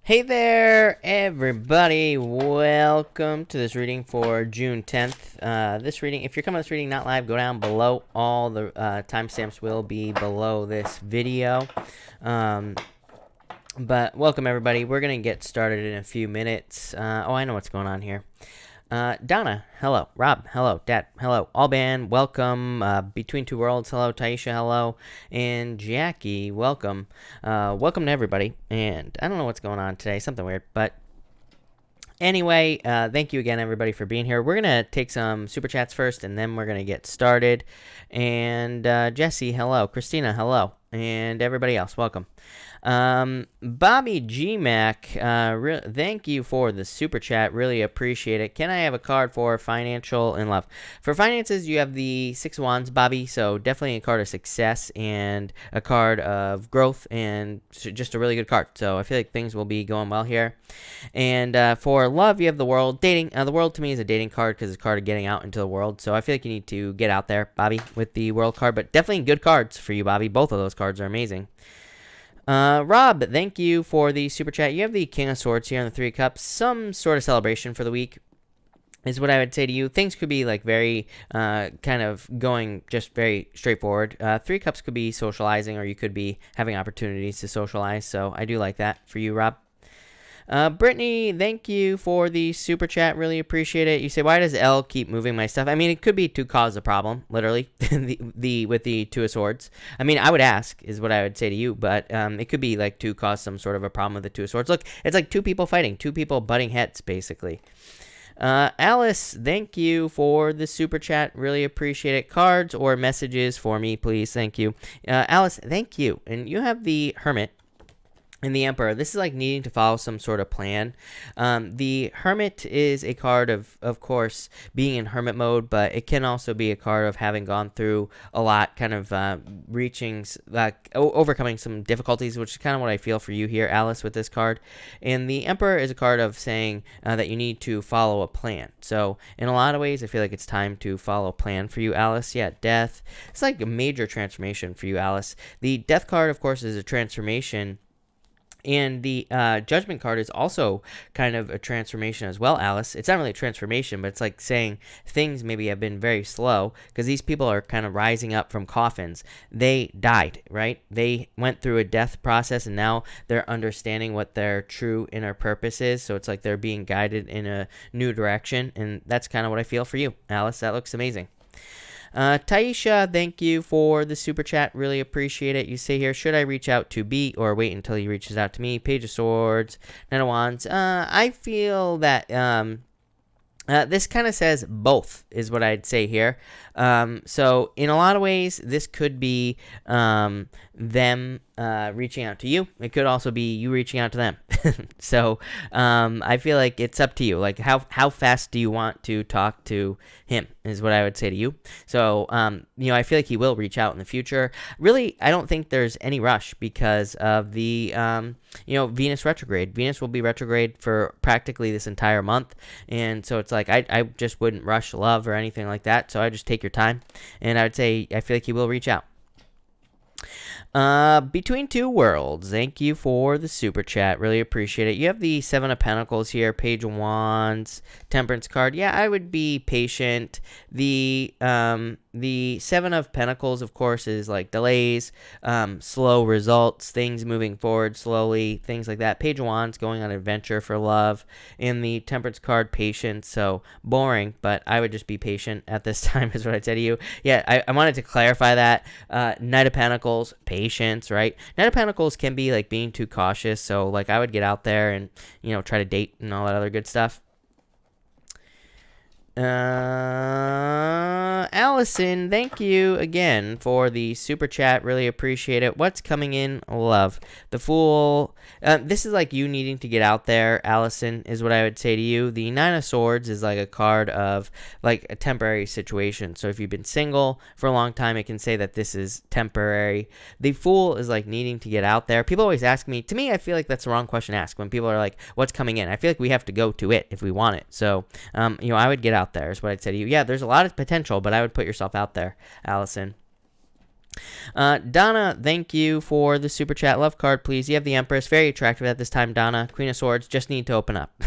Hey there, everybody. Welcome to this reading for June 10th. This reading, if you're coming to this reading not live, go down below. All the timestamps will be below this video. But welcome, everybody. We're going to get started in a few minutes. I know what's going on here. Donna, hello. Rob, hello. Dad, hello. Alban, welcome. Between Two Worlds, hello. Taisha, hello. And Jackie, welcome. Welcome to everybody. And I don't know what's going on today, something weird. But anyway, thank you again, everybody, for being here. We're going to take some super chats first, and then we're going to get started. And Jesse, hello. Christina, hello. And everybody else, welcome. Bobby G-Mac, thank you for the super chat. Really appreciate it. Can I have a card for financial and love? For finances, you have the Six of Wands, Bobby. So definitely a card of success and a card of growth and just a really good card. So I feel like things will be going well here. And for love, you have the World. Dating, the World to me is a dating card because it's a card of getting out into the world. So I feel like you need to get out there, Bobby, with the World card. But definitely good cards for you, Bobby. Both of those cards are amazing. Rob, thank you for the super chat. You have the King of Swords here and the Three of Cups. Some sort of celebration for the week is what I would say to you. Things could be like very kind of going just very straightforward. Three Cups could be socializing, or you could be having opportunities to socialize. So I do like that for you, Rob. Brittany, thank you for the super chat. Really appreciate it. You say, why does L keep moving my stuff? I mean, it could be to cause a problem, literally, with the Two of Swords. I mean, I would ask, is what I would say to you, but it could be like to cause some sort of a problem with the Two of Swords. Look, it's like two people fighting, two people butting heads, basically. Alice, thank you for the super chat. Really appreciate it. Cards or messages for me, please. Thank you. Alice, thank you. And you have the Hermit and the Emperor. This is like needing to follow some sort of plan. The Hermit is a card of course, being in hermit mode, but it can also be a card of having gone through a lot, kind of overcoming some difficulties, which is kind of what I feel for you here, Alice, with this card. And the Emperor is a card of saying that you need to follow a plan. So in a lot of ways, I feel like it's time to follow a plan for you, Alice. Yeah, Death. It's like a major transformation for you, Alice. The Death card, of course, is a transformation. And the Judgment card is also kind of a transformation as well, Alice. It's not really a transformation, but it's like saying things maybe have been very slow because these people are kind of rising up from coffins. They died, right? They went through a death process, and now they're understanding what their true inner purpose is. So it's like they're being guided in a new direction, and that's kind of what I feel for you, Alice. That looks amazing. Taisha, thank you for the super chat. Really appreciate it. You say here, should I reach out to B or wait until he reaches out to me? Page of Swords, Nine of Wands. I feel that this kind of says both is what I'd say here. So in a lot of ways, this could be them reaching out to you. It could also be you reaching out to them. So I feel like it's up to you. Like how fast do you want to talk to him is what I would say to you. So I feel like he will reach out in the future. Really, I don't think there's any rush because of the Venus retrograde. Venus will be retrograde for practically this entire month, and so it's like I just wouldn't rush love or anything like that. So I just take your time, and I would say I feel like he will reach out. Between Two Worlds, thank you for the super chat. Really appreciate it. You have the Seven of Pentacles here, Page of Wands, Temperance card. Yeah, I would be patient. The Seven of Pentacles, of course, is like delays, slow results, things moving forward slowly, things like that. Page of Wands, going on adventure for love. And the Temperance card, patience. So boring, but I would just be patient at this time is what I'd say to you. Yeah, I wanted to clarify that. Knight of Pentacles, patience, right? Knight of Pentacles can be like being too cautious. So like I would get out there and, try to date and all that other good stuff. Allison, thank you again for the super chat. Really appreciate it. What's coming in? Love. The Fool. This is like you needing to get out there, Allison, is what I would say to you. The Nine of Swords is like a card of like a temporary situation. So if you've been single for a long time, it can say that this is temporary. The Fool is like needing to get out there. People always ask me, to me, I feel like that's the wrong question to ask when people are like, what's coming in? I feel like we have to go to it if we want it. So, I would get out there is what I'd say to you. Yeah, there's a lot of potential, but I would put yourself out there, Allison. Donna, thank you for the super chat. Love card, please. You have the Empress. Very attractive at this time, Donna. Queen of Swords, just need to open up.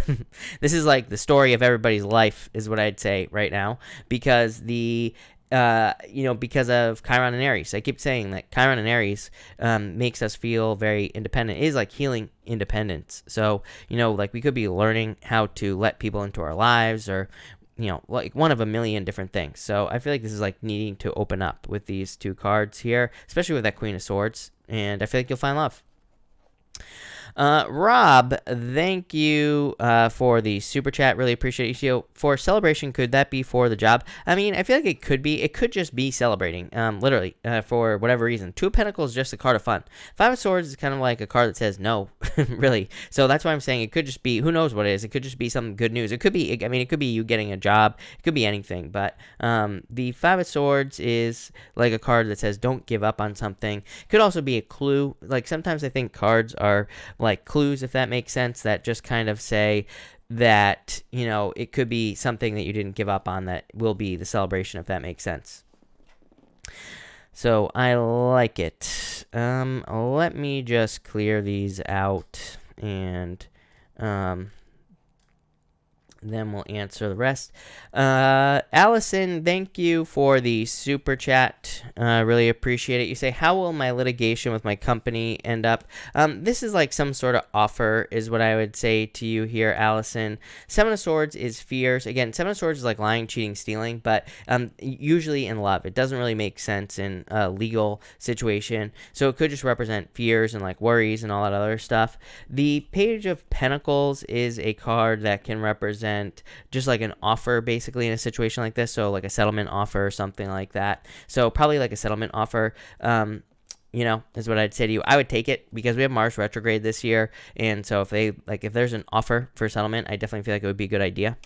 This is like the story of everybody's life, is what I'd say right now. Because because of Chiron and Aries. I keep saying that Chiron and Aries makes us feel very independent. It is like healing independence. So, like we could be learning how to let people into our lives, or like one of a million different things. So I feel like this is like needing to open up with these two cards here, especially with that Queen of Swords. And I feel like you'll find love. Rob, thank you for the super chat. Really appreciate you. So for celebration, could that be for the job? I mean, I feel like it could be. It could just be celebrating, literally, for whatever reason. Two of Pentacles is just a card of fun. Five of Swords is kind of like a card that says no, really. So that's why I'm saying it could just be, who knows what it is. It could just be some good news. It could be, it could be you getting a job. It could be anything. But the Five of Swords is like a card that says don't give up on something. It could also be a clue. Like sometimes I think cards are like clues, if that makes sense, that just kind of say that, it could be something that you didn't give up on that will be the celebration, if that makes sense. So I like it. Let me just clear these out, and then we'll answer the rest. Allison, thank you for the super chat. Really appreciate it. You say, how will my litigation with my company end up? This is like some sort of offer is what I would say to you here, Allison. Seven of Swords is fears. Again, Seven of Swords is like lying, cheating, stealing, but usually in love. It doesn't really make sense in a legal situation. So it could just represent fears and like worries and all that other stuff. The Page of Pentacles is a card that can represent just like an offer basically in a situation like this. So like a settlement offer or something like that. So probably like a settlement offer, is what I'd say to you. I would take it because we have Mars retrograde this year. And so if there's an offer for settlement, I definitely feel like it would be a good idea.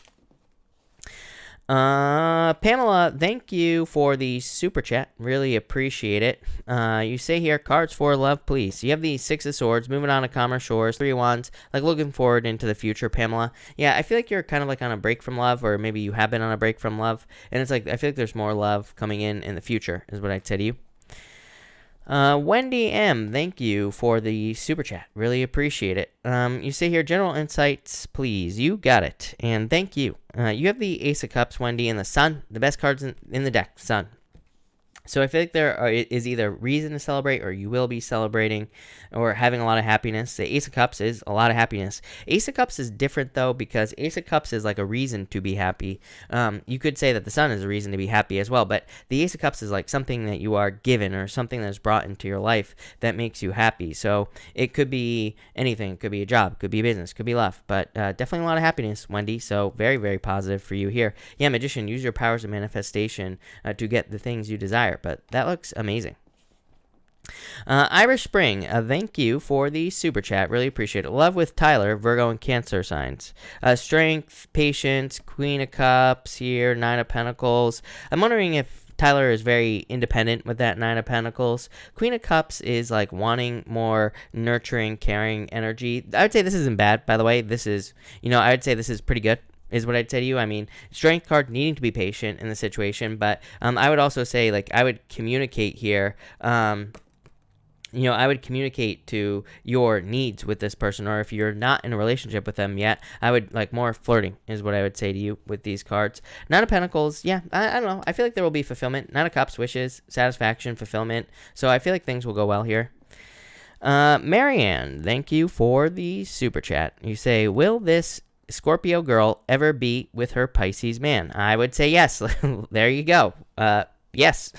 Pamela, thank you for the super chat. Really appreciate it. You say here, cards for love, please. You have the Six of Swords, moving on to calmer shores, Three of Wands, like looking forward into the future, Pamela. Yeah, I feel like you're kind of like on a break from love, or maybe you have been on a break from love, and it's like I feel like there's more love coming in the future, is what I'd say to you. Wendy M, thank you for the super chat. Really appreciate it. You say here, general insights, please. You got it. And thank you. You have the Ace of Cups, Wendy, and the Sun. The best cards in the deck, Sun. So I feel like there is either reason to celebrate, or you will be celebrating, or having a lot of happiness. The Ace of Cups is a lot of happiness. Ace of Cups is different, though, because Ace of Cups is like a reason to be happy. You could say that the Sun is a reason to be happy as well, but the Ace of Cups is like something that you are given, or something that is brought into your life that makes you happy. So it could be anything. It could be a job. It could be a business. It could be love. But definitely a lot of happiness, Wendy. So very, very positive for you here. Yeah, Magician, use your powers of manifestation to get the things you desire. But that looks amazing. Irish Spring, thank you for the super chat. Really appreciate it. Love with Tyler, Virgo and Cancer signs. Strength, patience, Queen of Cups here, Nine of Pentacles. I'm wondering if Tyler is very independent with that Nine of Pentacles. Queen of Cups is like wanting more nurturing, caring energy. I would say this isn't bad, by the way. This is, I would say this is pretty good, is what I'd say to you. I mean, strength card, needing to be patient in the situation, but I would also say, like, I would communicate here, I would communicate to your needs with this person, or if you're not in a relationship with them yet, I would, like, more flirting is what I would say to you with these cards. Nine of Pentacles, yeah, I don't know. I feel like there will be fulfillment. Nine of Cups, wishes, satisfaction, fulfillment. So I feel like things will go well here. Marianne, thank you for the super chat. You say, will this Scorpio girl ever be with her Pisces man? I would say yes. There you go. Yes.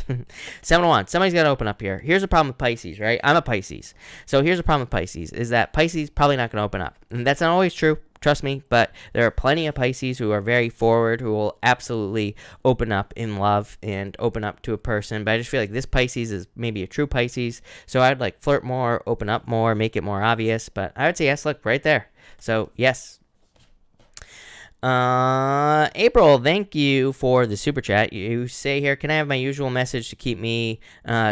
7 of Wands. Somebody's got to open up here. Here's a problem with Pisces, right? I'm a Pisces. So here's a problem with Pisces, is that Pisces probably not going to open up. And that's not always true. Trust me. But there are plenty of Pisces who are very forward, who will absolutely open up in love and open up to a person. But I just feel like this Pisces is maybe a true Pisces. So I'd like flirt more, open up more, make it more obvious. But I would say yes, look, right there. So yes. April, thank you for the super chat. You say here, can I have my usual message to keep me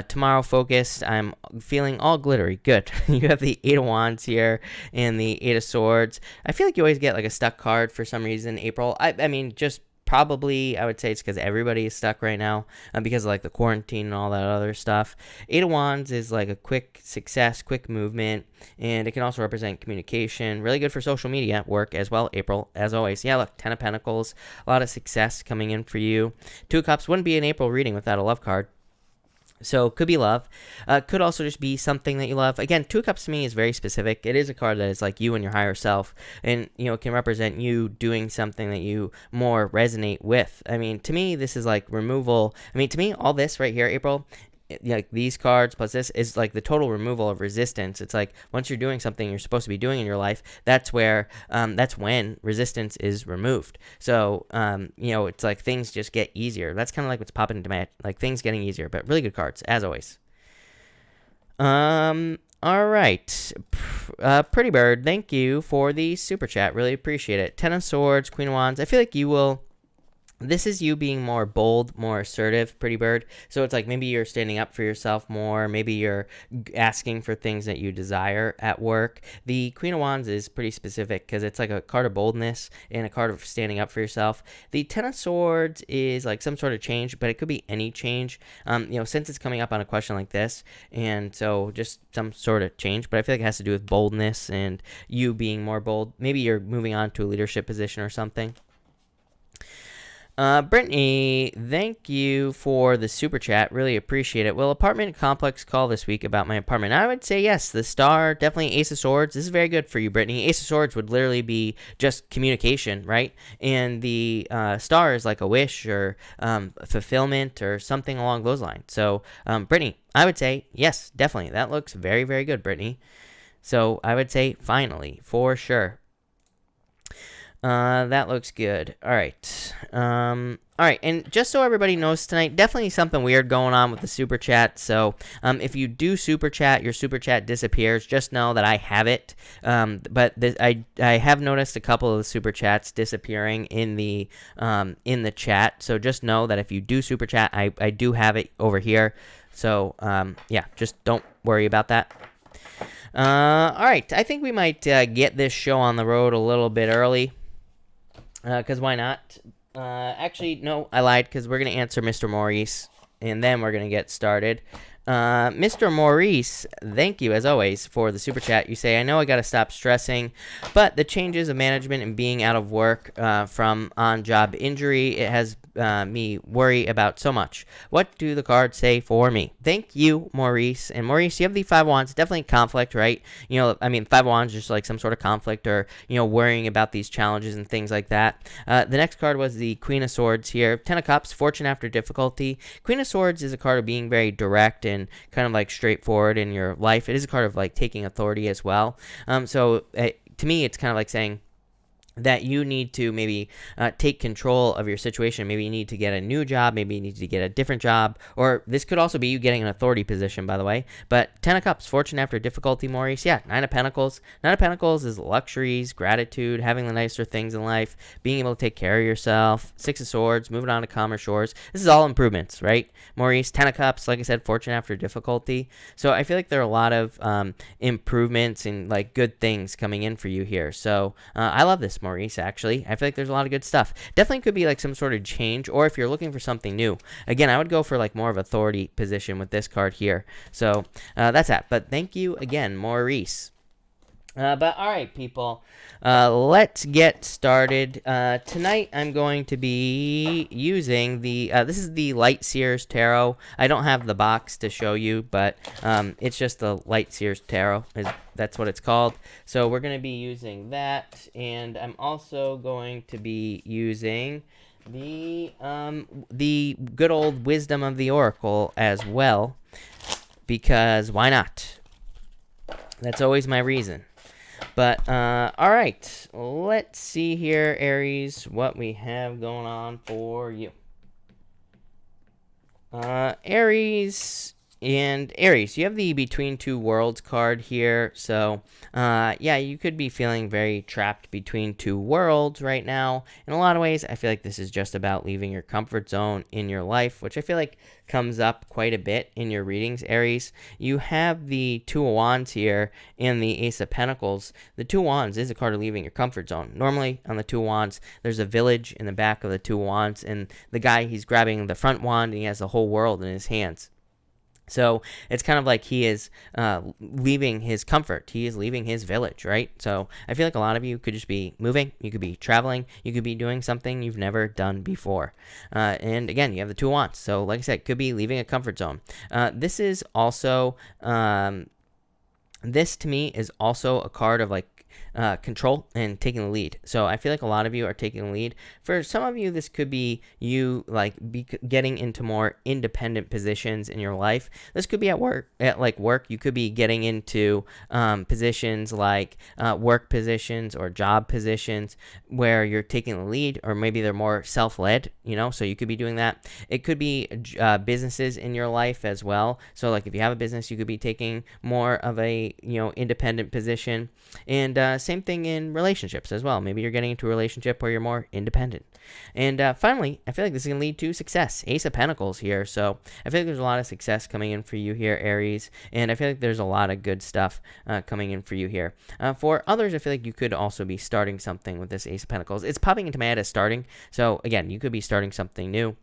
tomorrow focused? I'm feeling all glittery. Good. You have the Eight of Wands here and the Eight of Swords. I feel like you always get like a stuck card for some reason, April. I mean, just probably, I would say it's because everybody is stuck right now because of like the quarantine and all that other stuff. Eight of Wands is like a quick success, quick movement, and it can also represent communication. Really good for social media work as well, April, as always. Yeah, look, Ten of Pentacles, a lot of success coming in for you. Two of Cups wouldn't be an April reading without a love card. So could be love, could also just be something that you love. Again, Two of Cups to me is very specific. It is a card that is like you and your higher self, and it can represent you doing something that you more resonate with. I mean, to me, this is like removal. I mean, to me, all this right here, April, like these cards plus this is like the total removal of resistance. It's like once you're doing something you're supposed to be doing in your life, that's when resistance is removed. So it's like things just get easier. That's kind of like what's popping into my head, like things getting easier. But really good cards as always. All right, Pretty Bird, thank you for the super chat, really appreciate it. Ten of Swords, Queen of Wands. I feel like you will. This is you being more bold, more assertive, Pretty Bird. So it's like maybe you're standing up for yourself more. Maybe you're asking for things that you desire at work. The Queen of Wands is pretty specific because it's like a card of boldness and a card of standing up for yourself. The Ten of Swords is like some sort of change, but it could be any change, since it's coming up on a question like this. And so just some sort of change, but I feel like it has to do with boldness and you being more bold. Maybe you're moving on to a leadership position or something. Brittany, thank you for the super chat. Really appreciate it. Will apartment complex call this week about my apartment? I would say yes. The star, definitely Ace of Swords. This is very good for you, Brittany. Ace of Swords would literally be just communication, right? And the star is like a wish or fulfillment or something along those lines. So, Brittany, I would say yes, definitely. That looks very, very good, Brittany. So I would say finally, for sure. That looks good. All right. All right. And just so everybody knows tonight, definitely something weird going on with the super chat. So, if you do super chat, your super chat disappears. Just know that I have it. But I have noticed a couple of the super chats disappearing in the chat. So just know that if you do super chat, I do have it over here. So, yeah, just don't worry about that. All right. I think we might get this show on the road a little bit early. Because why not? Actually, no, I lied, because we're going to answer Mr. Maurice, and then we're going to get started. Mr. Maurice, thank you, as always, for the super chat. You say, I know I got to stop stressing, but the changes of management and being out of work from on-job injury, it has me worry about so much. What do the cards say for me? Thank you, Maurice. And Maurice, you have the Five of Wands, definitely conflict, right? Five of Wands, just like some sort of conflict or, worrying about these challenges and things like that. The next card was the Queen of Swords here. Ten of Cups, fortune after difficulty. Queen of Swords is a card of being very direct and kind of like straightforward in your life. It is a card of like taking authority as well. To me, it's kind of like saying that you need to maybe take control of your situation. Maybe you need to get a new job. Maybe you need to get a different job. Or this could also be you getting an authority position, by the way. But Ten of Cups, fortune after difficulty, Maurice. Yeah, Nine of Pentacles. Nine of Pentacles is luxuries, gratitude, having the nicer things in life, being able to take care of yourself. Six of Swords, moving on to calmer shores. This is all improvements, right, Maurice? Ten of Cups, like I said, fortune after difficulty. So I feel like there are a lot of improvements and like good things coming in for you here. So I love this, Maurice, actually. I feel like there's a lot of good stuff. Definitely could be like some sort of change, or if you're looking for something new. Again, I would go for like more of authority position with this card here. So that's that. But thank you again, Maurice. But all right, people, let's get started. Tonight I'm going to be using this is the Light Seers Tarot. I don't have the box to show you, but it's just the Light Seers Tarot. That's what it's called. So we're going to be using that, and I'm also going to be using the good old Wisdom of the Oracle as well, because why not? That's always my reason. But, all right, let's see here, Aries, what we have going on for you. Aries, And Aries, you have the Between Two Worlds card here. So, yeah, you could be feeling very trapped between two worlds right now. In a lot of ways, I feel like this is just about leaving your comfort zone in your life, which I feel like comes up quite a bit in your readings, Aries. You have the Two of Wands here and the Ace of Pentacles. The Two of Wands is a card of leaving your comfort zone. Normally, on the Two of Wands, there's a village in the back of the Two of Wands, and the guy, he's grabbing the front wand, and he has the whole world in his hands. So it's kind of like he is leaving his comfort. He is leaving his village, right? So I feel like a lot of you could just be moving. You could be traveling. You could be doing something you've never done before. And again, you have the Two of Wands. So like I said, could be leaving a comfort zone. This is also, this to me is also a card of like control and taking the lead. So I feel like a lot of you are taking the lead. For some of you, this could be you like getting into more independent positions in your life. This could be at work. You could be getting into positions like work positions or job positions where you're taking the lead, or maybe they're more self-led. So you could be doing that. It could be businesses in your life as well. So like if you have a business, you could be taking more of a independent position. And same thing in relationships as well. Maybe you're getting into a relationship where you're more independent. And finally, I feel like this is going to lead to success. Ace of Pentacles here. So I feel like there's a lot of success coming in for you here, Aries. And I feel like there's a lot of good stuff coming in for you here. For others, I feel like you could also be starting something with this Ace of Pentacles. It's popping into my head as starting. So again, you could be starting something new.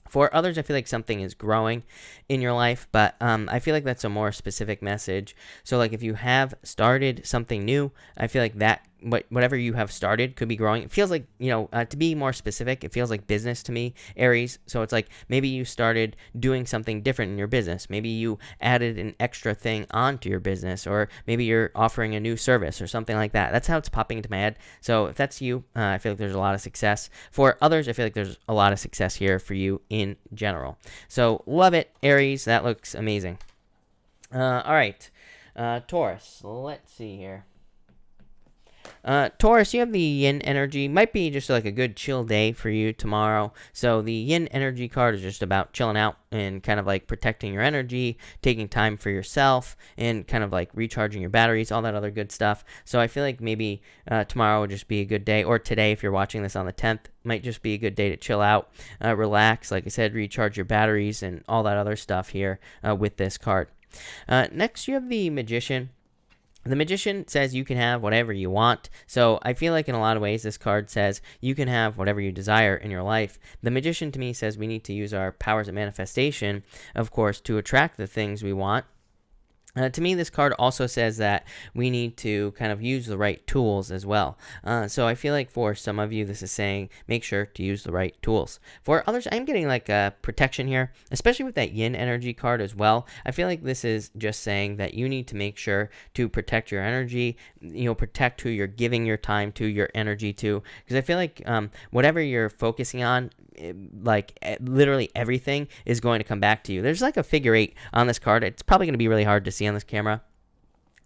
For others, I feel like something is growing in your life, but I feel like that's a more specific message. So like if you have started something new, I feel like that whatever you have started could be growing. It feels like, to be more specific, it feels like business to me, Aries. So it's like maybe you started doing something different in your business. Maybe you added an extra thing onto your business, or maybe you're offering a new service or something like that. That's how it's popping into my head. So if that's you, I feel like there's a lot of success. For others, I feel like there's a lot of success here for you in general. So love it, Aries. That looks amazing. All right, Taurus. Let's see here. Taurus, you have the yin energy. Might be just like a good chill day for you tomorrow. So the yin energy card is just about chilling out and kind of like protecting your energy, taking time for yourself, and kind of like recharging your batteries, all that other good stuff. So I feel like maybe tomorrow would just be a good day, or today if you're watching this on the 10th, might just be a good day to chill out, relax, like I said, recharge your batteries and all that other stuff here with this card. Next, you have the Magician. The Magician says you can have whatever you want. So I feel like in a lot of ways this card says you can have whatever you desire in your life. The Magician to me says we need to use our powers of manifestation, of course, to attract the things we want. To me, this card also says that we need to kind of use the right tools as well. So I feel like for some of you, this is saying make sure to use the right tools. For others, I'm getting like a protection here, especially with that yin energy card as well. I feel like this is just saying that you need to make sure to protect your energy, protect who you're giving your time to, your energy to. Because I feel like whatever you're focusing on, literally everything is going to come back to you. There's like a figure 8 on this card. It's probably going to be really hard to see on this camera,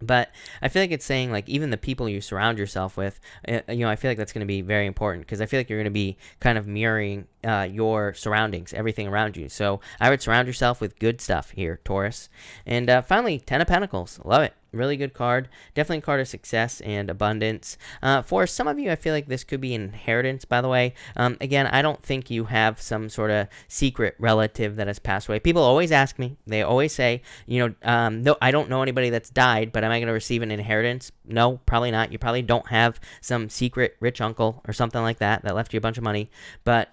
but I feel like it's saying like even the people you surround yourself with, I feel like that's going to be very important, because I feel like you're going to be kind of mirroring your surroundings, everything around you. So I would surround yourself with good stuff here, Taurus. And finally, 10 of Pentacles. Love it. Really good card. Definitely a card of success and abundance. For some of you, I feel like this could be an inheritance, by the way. Again, I don't think you have some sort of secret relative that has passed away. People always ask me. They always say, no, I don't know anybody that's died, but am I going to receive an inheritance? No, probably not. You probably don't have some secret rich uncle or something like that left you a bunch of money. But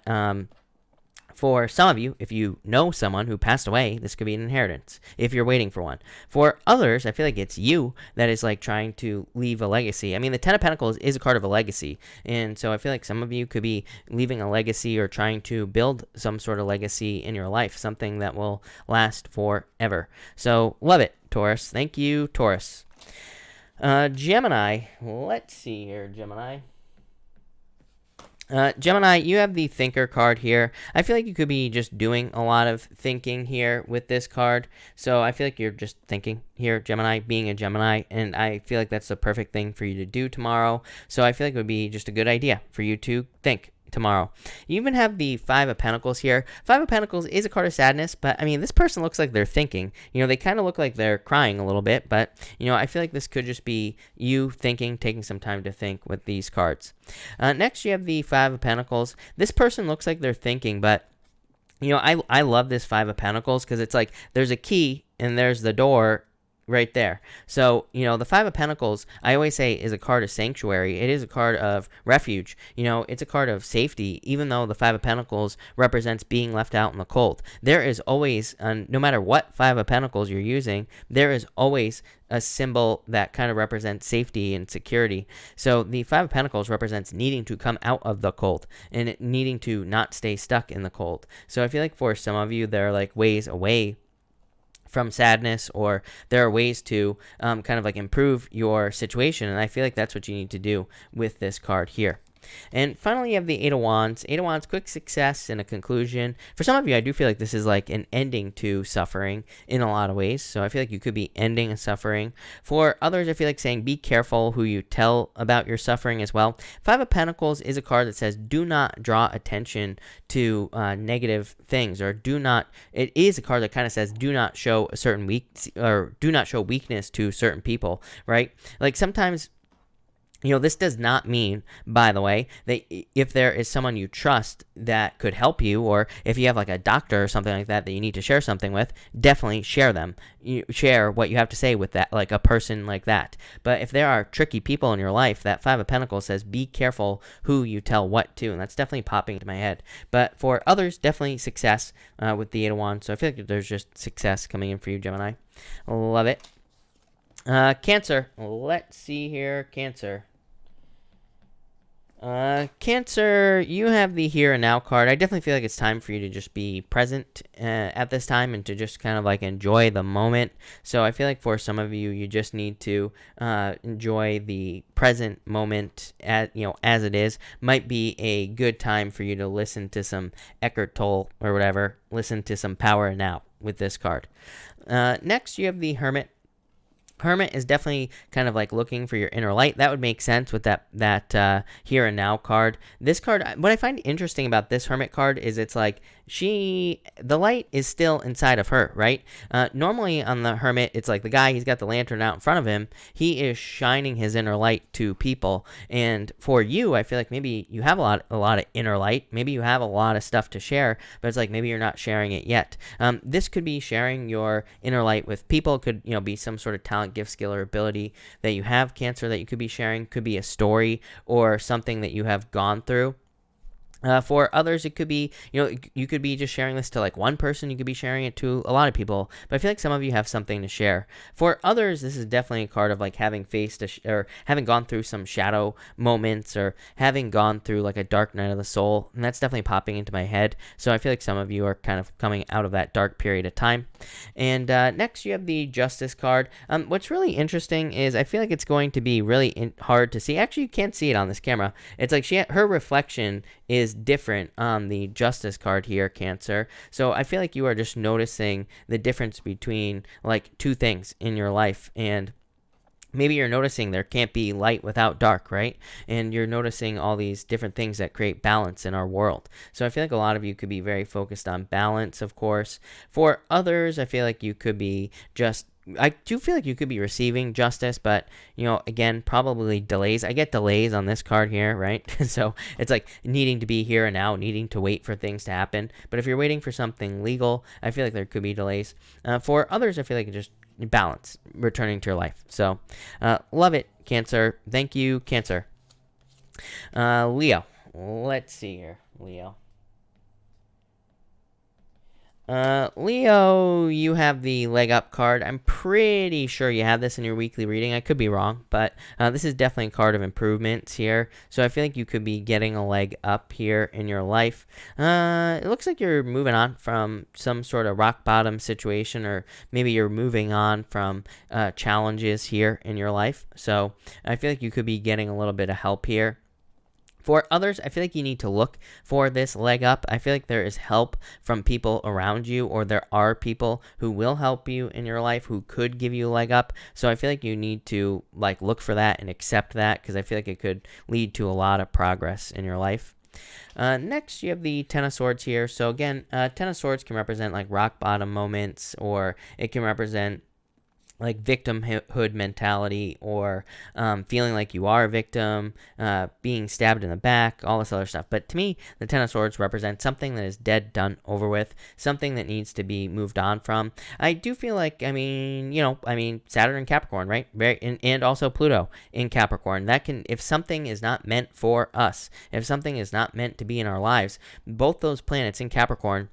for some of you, if you know someone who passed away, this could be an inheritance if you're waiting for one. For others, I feel like it's you that is like trying to leave a legacy. I mean, the 10 of Pentacles is a card of a legacy. And so I feel like some of you could be leaving a legacy or trying to build some sort of legacy in your life, something that will last forever. So love it, Taurus. Thank you, Taurus. Gemini. Let's see here, Gemini. Gemini, you have the Thinker card here. I feel like you could be just doing a lot of thinking here with this card. So I feel like you're just thinking here, Gemini, being a Gemini, and I feel like that's the perfect thing for you to do tomorrow. So I feel like it would be just a good idea for you to think tomorrow. You even have the Five of Pentacles here. Five of Pentacles is a card of sadness, but I mean, this person looks like they're thinking. They kind of look like they're crying a little bit, but I feel like this could just be you thinking, taking some time to think with these cards. Next, you have the Five of Pentacles. This person looks like they're thinking, but I love this Five of Pentacles because it's like there's a key and there's the door right there. So, the Five of Pentacles, I always say, is a card of sanctuary. It is a card of refuge. It's a card of safety, even though the Five of Pentacles represents being left out in the cold. There is always, no matter what Five of Pentacles you're using, there is always a symbol that kind of represents safety and security. So the Five of Pentacles represents needing to come out of the cold and needing to not stay stuck in the cold. So I feel like for some of you, there are like ways away from sadness, or there are ways to kind of like improve your situation, and I feel like that's what you need to do with this card here. And finally, you have the Eight of Wands. Eight of Wands, quick success and a conclusion. For some of you, I do feel like this is like an ending to suffering in a lot of ways. So I feel like you could be ending a suffering. For others, I feel like saying be careful who you tell about your suffering as well. Five of Pentacles is a card that says do not draw attention to negative things, or it is a card that kind of says do not show a certain do not show weakness to certain people, right? Like sometimes, this does not mean, by the way, that if there is someone you trust that could help you, or if you have like a doctor or something like that you need to share something with, definitely share them. You share what you have to say with that, like a person like that. But if there are tricky people in your life, that Five of Pentacles says be careful who you tell what to, and that's definitely popping into my head. But for others, definitely success with the Eight of Wands. So I feel like there's just success coming in for you, Gemini. Love it. Cancer. Let's see here. Cancer. Cancer, you have the Here and Now card. I definitely feel like it's time for you to just be present at this time and to just kind of like enjoy the moment. So I feel like for some of you, you just need to enjoy the present moment as it is. Might be a good time for you to listen to some Eckhart Tolle or whatever. Listen to some Power Now with this card. Next, you have the Hermit. Hermit is definitely kind of like looking for your inner light. That would make sense with that Here and Now card. This card, what I find interesting about this Hermit card is it's like the light is still inside of her, right? Normally on the Hermit, it's like the guy, he's got the lantern out in front of him. He is shining his inner light to people. And for you, I feel like maybe you have a lot of inner light. Maybe you have a lot of stuff to share, but it's like maybe you're not sharing it yet. This could be sharing your inner light with people. It could be some sort of talent, gift, skill, or ability that you have, Cancer, that you could be sharing. Could be a story or something that you have gone through. For others, it could be, you could be just sharing this to like one person. You could be sharing it to a lot of people, but I feel like some of you have something to share. For others, this is definitely a card of like having faced or having gone through some shadow moments, or having gone through like a dark night of the soul, and that's definitely popping into my head. So I feel like some of you are kind of coming out of that dark period of time. And next, you have the Justice card. What's really interesting is I feel like it's going to be really hard to see. Actually, you can't see it on this camera. It's like her reflection is different on the Justice card here, Cancer. So I feel like you are just noticing the difference between like two things in your life, and maybe you're noticing there can't be light without dark, right? And you're noticing all these different things that create balance in our world. So I feel like a lot of you could be very focused on balance, of course. For others, I feel like you could be I do feel like you could be receiving justice, but, again, probably delays. I get delays on this card here, right? So it's like needing to be here and now, needing to wait for things to happen. But if you're waiting for something legal, I feel like there could be delays. For others, I feel like just balance, returning to your life. So love it, Cancer. Thank you, Cancer. Leo. Let's see here. Leo, you have the Leg Up card. I'm pretty sure you have this in your weekly reading. I could be wrong, but this is definitely a card of improvements here. So I feel like you could be getting a leg up here in your life. It looks like you're moving on from some sort of rock bottom situation, or maybe you're moving on from challenges here in your life. So I feel like you could be getting a little bit of help here. For others, I feel like you need to look for this leg up. I feel like there is help from people around you, or there are people who will help you in your life who could give you a leg up. So I feel like you need to look for that and accept that, because I feel like it could lead to a lot of progress in your life. Next, you have the Ten of Swords here. So again, Ten of Swords can represent like rock bottom moments, or it can represent like victimhood mentality, or feeling like you are a victim, being stabbed in the back, all this other stuff. But to me, the Ten of Swords represents something that is dead, done, over with, something that needs to be moved on from. I do feel like, Saturn in Capricorn, right? And also Pluto in Capricorn. That can, if something is not meant for us, if something is not meant to be in our lives, both those planets in Capricorn,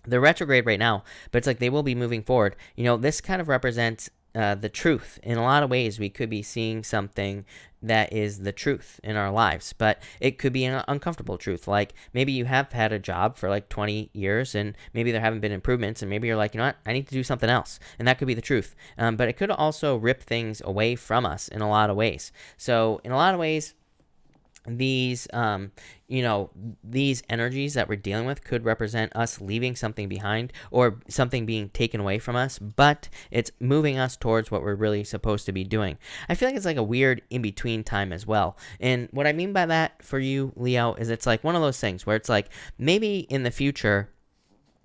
they're retrograde right now, but it's like they will be moving forward. This kind of represents the truth. In a lot of ways, we could be seeing something that is the truth in our lives, but it could be an uncomfortable truth. Like maybe you have had a job for like 20 years and maybe there haven't been improvements, and maybe you're like, you know what, I need to do something else. And that could be the truth. But it could also rip things away from us in a lot of ways. So in a lot of ways, these these energies that we're dealing with could represent us leaving something behind, or something being taken away from us, but it's moving us towards what we're really supposed to be doing. I feel like it's like a weird in-between time as well. And what I mean by that for you, Leo, is it's like one of those things where it's like maybe in the future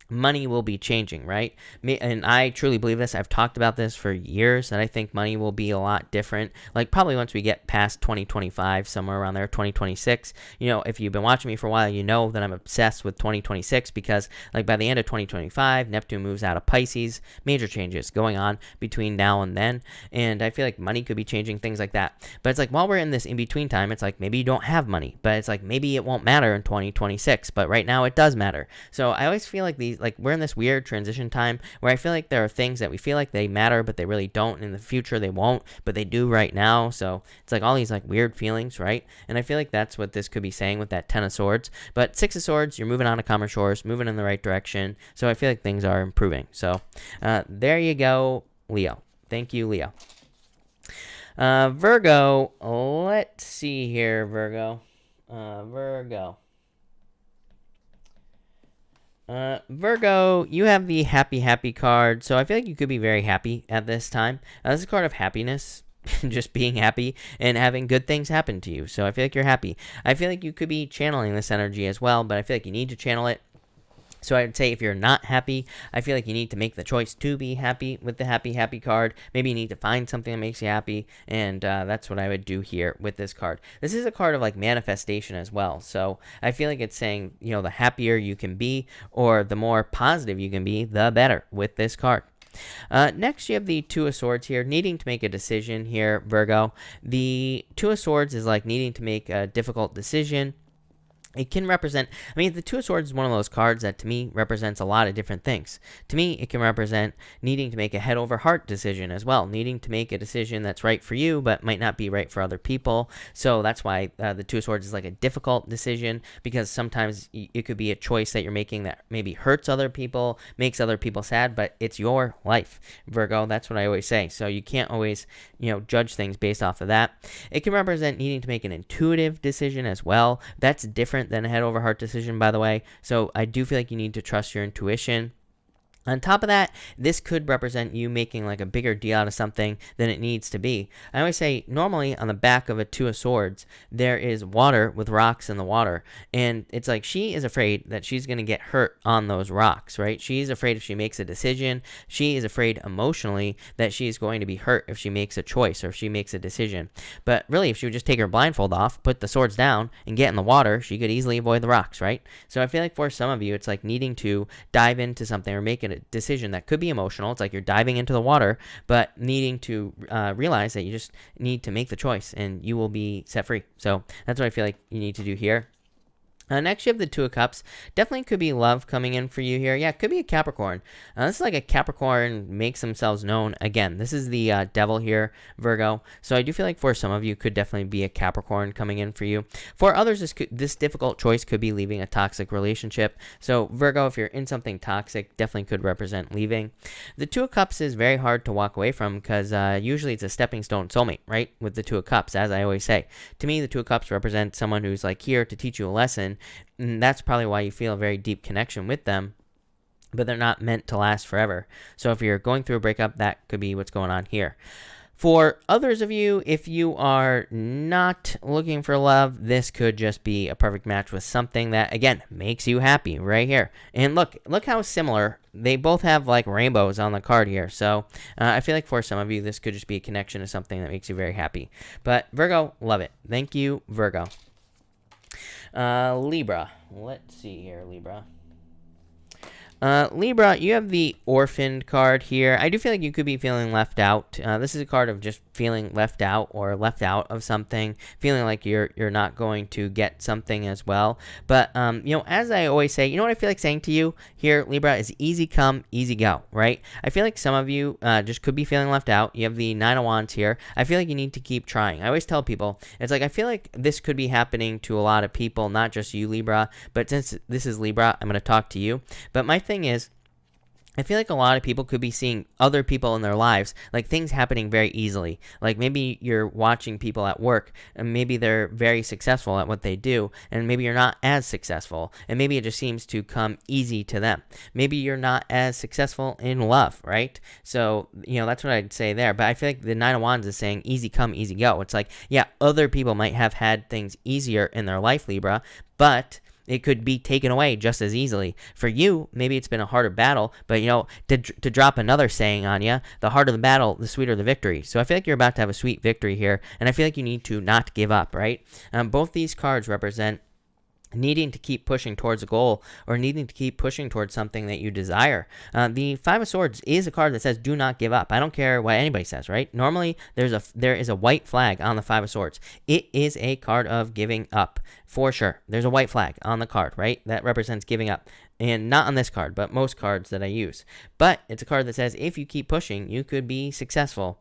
money will be changing, right? And I truly believe this. I've talked about this for years, that I think money will be a lot different. Like probably once we get past 2025, somewhere around there, 2026. If you've been watching me for a while, you know that I'm obsessed with 2026, because like by the end of 2025, Neptune moves out of Pisces. Major changes going on between now and then. And I feel like money could be changing, things like that. But it's like while we're in this in-between time, it's like maybe you don't have money, but it's like maybe it won't matter in 2026. But right now it does matter. So I always feel like we're in this weird transition time where I feel like there are things that we feel like they matter, but they really don't. In the future, they won't, but they do right now. So it's like all these like weird feelings, right? And I feel like that's what this could be saying with that Ten of Swords. But Six of Swords, you're moving on to calmer shores, moving in the right direction. So I feel like things are improving. So there you go, Leo. Thank you, Leo. Virgo, let's see here, Virgo. Virgo, you have the happy card, so I feel like you could be very happy at this time. This is a card of happiness, just being happy and having good things happen to you, so I feel like you're happy. I feel like you could be channeling this energy as well, but I feel like you need to channel it. So I would say if you're not happy, I feel like you need to make the choice to be happy with the happy card. Maybe you need to find something that makes you happy, and that's what I would do here with this card. This is a card of like manifestation as well. So I feel like it's saying, the happier you can be, or the more positive you can be, the better with this card. Next, you have the Two of Swords here, needing to make a decision here, Virgo. The Two of Swords is like needing to make a difficult decision. It can represent, the Two of Swords is one of those cards that to me represents a lot of different things. To me, it can represent needing to make a head over heart decision as well, needing to make a decision that's right for you, but might not be right for other people. So that's why the Two of Swords is like a difficult decision, because sometimes it could be a choice that you're making that maybe hurts other people, makes other people sad, but it's your life, Virgo. That's what I always say. So you can't always, judge things based off of that. It can represent needing to make an intuitive decision as well. That's different than a head over heart decision, by the way. So I do feel like you need to trust your intuition. On top of that, this could represent you making like a bigger deal out of something than it needs to be. I always say, normally on the back of a Two of Swords, there is water with rocks in the water. And it's like she is afraid that she's going to get hurt on those rocks, right? She's afraid if she makes a decision. She is afraid emotionally that she's going to be hurt if she makes a choice or if she makes a decision. But really, if she would just take her blindfold off, put the swords down, and get in the water, she could easily avoid the rocks, right? So I feel like for some of you, it's like needing to dive into something or make a decision that could be emotional. It's like you're diving into the water, but needing to realize that you just need to make the choice and you will be set free. So that's what I feel like you need to do here. Next, you have the Two of Cups. Definitely could be love coming in for you here. Yeah, it could be a Capricorn. This is like a Capricorn makes themselves known again. This is the devil here, Virgo. So I do feel like for some of you, could definitely be a Capricorn coming in for you. For others, this difficult choice could be leaving a toxic relationship. So Virgo, if you're in something toxic, definitely could represent leaving. The Two of Cups is very hard to walk away from, because usually it's a stepping stone soulmate, right? With the Two of Cups, as I always say. To me, the Two of Cups represent someone who's like here to teach you a lesson. And that's probably why you feel a very deep connection with them, but they're not meant to last forever. So if you're going through a breakup, that could be what's going on here. For others of you, if you are not looking for love, this could just be a perfect match with something that, again, makes you happy right here. And look how similar. They both have like rainbows on the card here. So I feel like for some of you, this could just be a connection to something that makes you very happy. But Virgo, love it. Thank you, Virgo. Libra. Let's see here, Libra. Libra, you have the orphaned card here. I do feel like you could be feeling left out. This is a card of just feeling left out or left out of something, feeling like you're not going to get something as well. But, as I always say, you know what I feel like saying to you here, Libra, is easy come, easy go, right? I feel like some of you just could be feeling left out. You have the Nine of Wands here. I feel like you need to keep trying. I always tell people, it's like I feel like this could be happening to a lot of people, not just you, Libra, but since this is Libra, I'm going to talk to you. But my thing is, I feel like a lot of people could be seeing other people in their lives, like things happening very easily. Like maybe you're watching people at work and maybe they're very successful at what they do, and maybe you're not as successful, and maybe it just seems to come easy to them. Maybe you're not as successful in love, right? So, that's what I'd say there. But I feel like the Nine of Wands is saying easy come, easy go. It's like, yeah, other people might have had things easier in their life, Libra, but it could be taken away just as easily. For you, maybe it's been a harder battle, but to drop another saying on you, the harder the battle, the sweeter the victory. So I feel like you're about to have a sweet victory here, and I feel like you need to not give up, right? Both these cards represent needing to keep pushing towards a goal or needing to keep pushing towards something that you desire. The Five of Swords is a card that says do not give up. I don't care what anybody says, right? Normally, there is a white flag on the Five of Swords. It is a card of giving up, for sure. There's a white flag on the card, right? That represents giving up. And not on this card, but most cards that I use. But it's a card that says if you keep pushing, you could be successful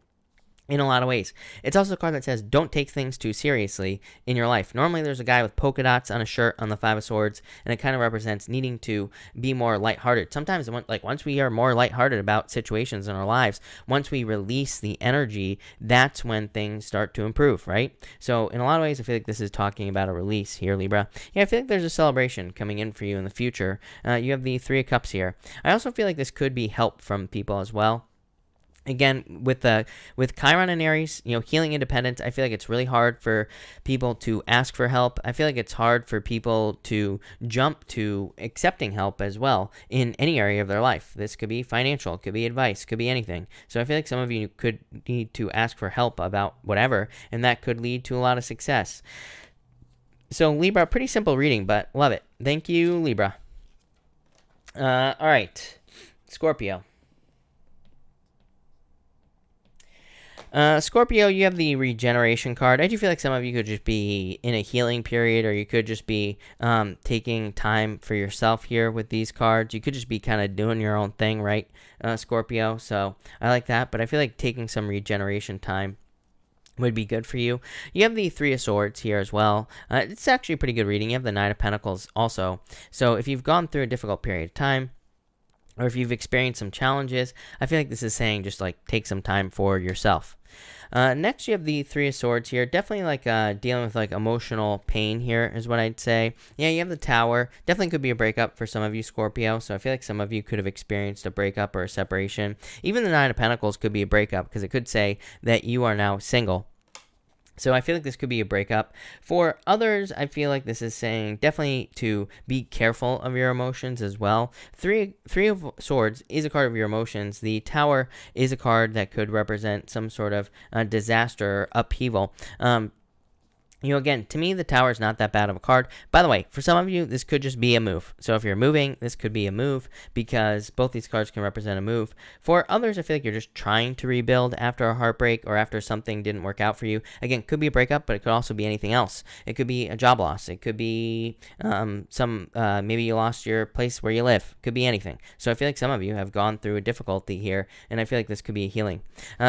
in a lot of ways. It's also a card that says don't take things too seriously in your life. Normally there's a guy with polka dots on a shirt on the Five of Swords, and it kind of represents needing to be more lighthearted. Sometimes once we are more lighthearted about situations in our lives, once we release the energy, that's when things start to improve, right? So in a lot of ways, I feel like this is talking about a release here, Libra. Yeah, I feel like there's a celebration coming in for you in the future. You have the Three of Cups here. I also feel like this could be help from people as well. Again, with Chiron and Aries, healing independence, I feel like it's really hard for people to ask for help. I feel like it's hard for people to jump to accepting help as well in any area of their life. This could be financial, could be advice, could be anything. So I feel like some of you could need to ask for help about whatever, and that could lead to a lot of success. So Libra, pretty simple reading, but love it. Thank you, Libra. All right, Scorpio. Scorpio, you have the regeneration card. I do feel like some of you could just be in a healing period, or you could just be taking time for yourself here with these cards. You could just be kind of doing your own thing, right, Scorpio? So I like that, but I feel like taking some regeneration time would be good for you. You have the Three of Swords here as well. It's actually a pretty good reading. You have the Nine of Pentacles also. So if you've gone through a difficult period of time, or if you've experienced some challenges, I feel like this is saying just take some time for yourself. Next, you have the Three of Swords here. Definitely dealing with emotional pain here is what I'd say. Yeah, you have the Tower. Definitely could be a breakup for some of you, Scorpio. So I feel like some of you could have experienced a breakup or a separation. Even the Nine of Pentacles could be a breakup because it could say that you are now single. So I feel like this could be a breakup. For others, I feel like this is saying definitely to be careful of your emotions as well. Three of Swords is a card of your emotions. The Tower is a card that could represent some sort of disaster or upheaval. Again, to me, the Tower is not that bad of a card. By the way, for some of you, this could just be a move. So if you're moving, this could be a move because both these cards can represent a move. For others, I feel like you're just trying to rebuild after a heartbreak or after something didn't work out for you. Again, could be a breakup, but it could also be anything else. It could be a job loss. It could be maybe you lost your place where you live. Could be anything. So I feel like some of you have gone through a difficulty here, and I feel like this could be a healing.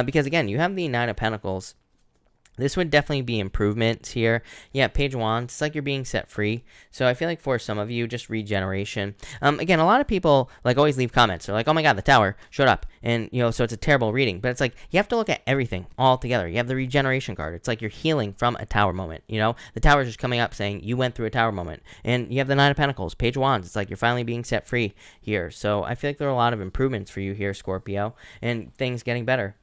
Because again, you have the Nine of Pentacles. This would definitely be improvements here. Yeah, Page of Wands, it's like you're being set free. So I feel like for some of you, just regeneration. Again, a lot of people always leave comments. They're like, oh my god, the Tower showed up. And, so it's a terrible reading. But it's like, you have to look at everything all together. You have the regeneration card. It's like you're healing from a Tower moment, The Tower is just coming up saying you went through a Tower moment. And you have the Nine of Pentacles, Page of Wands. It's like you're finally being set free here. So I feel like there are a lot of improvements for you here, Scorpio, and things getting better.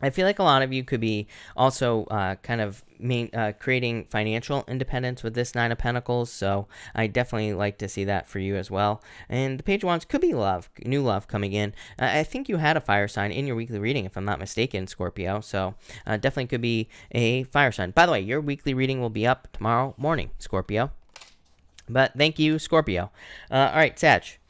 I feel like a lot of you could be also kind of creating financial independence with this Nine of Pentacles, so I definitely like to see that for you as well. And the Page of Wands could be love, new love coming in. I think you had a fire sign in your weekly reading, if I'm not mistaken, Scorpio, so definitely could be a fire sign. By the way, your weekly reading will be up tomorrow morning, Scorpio. But thank you, Scorpio. All right, Sagittarius.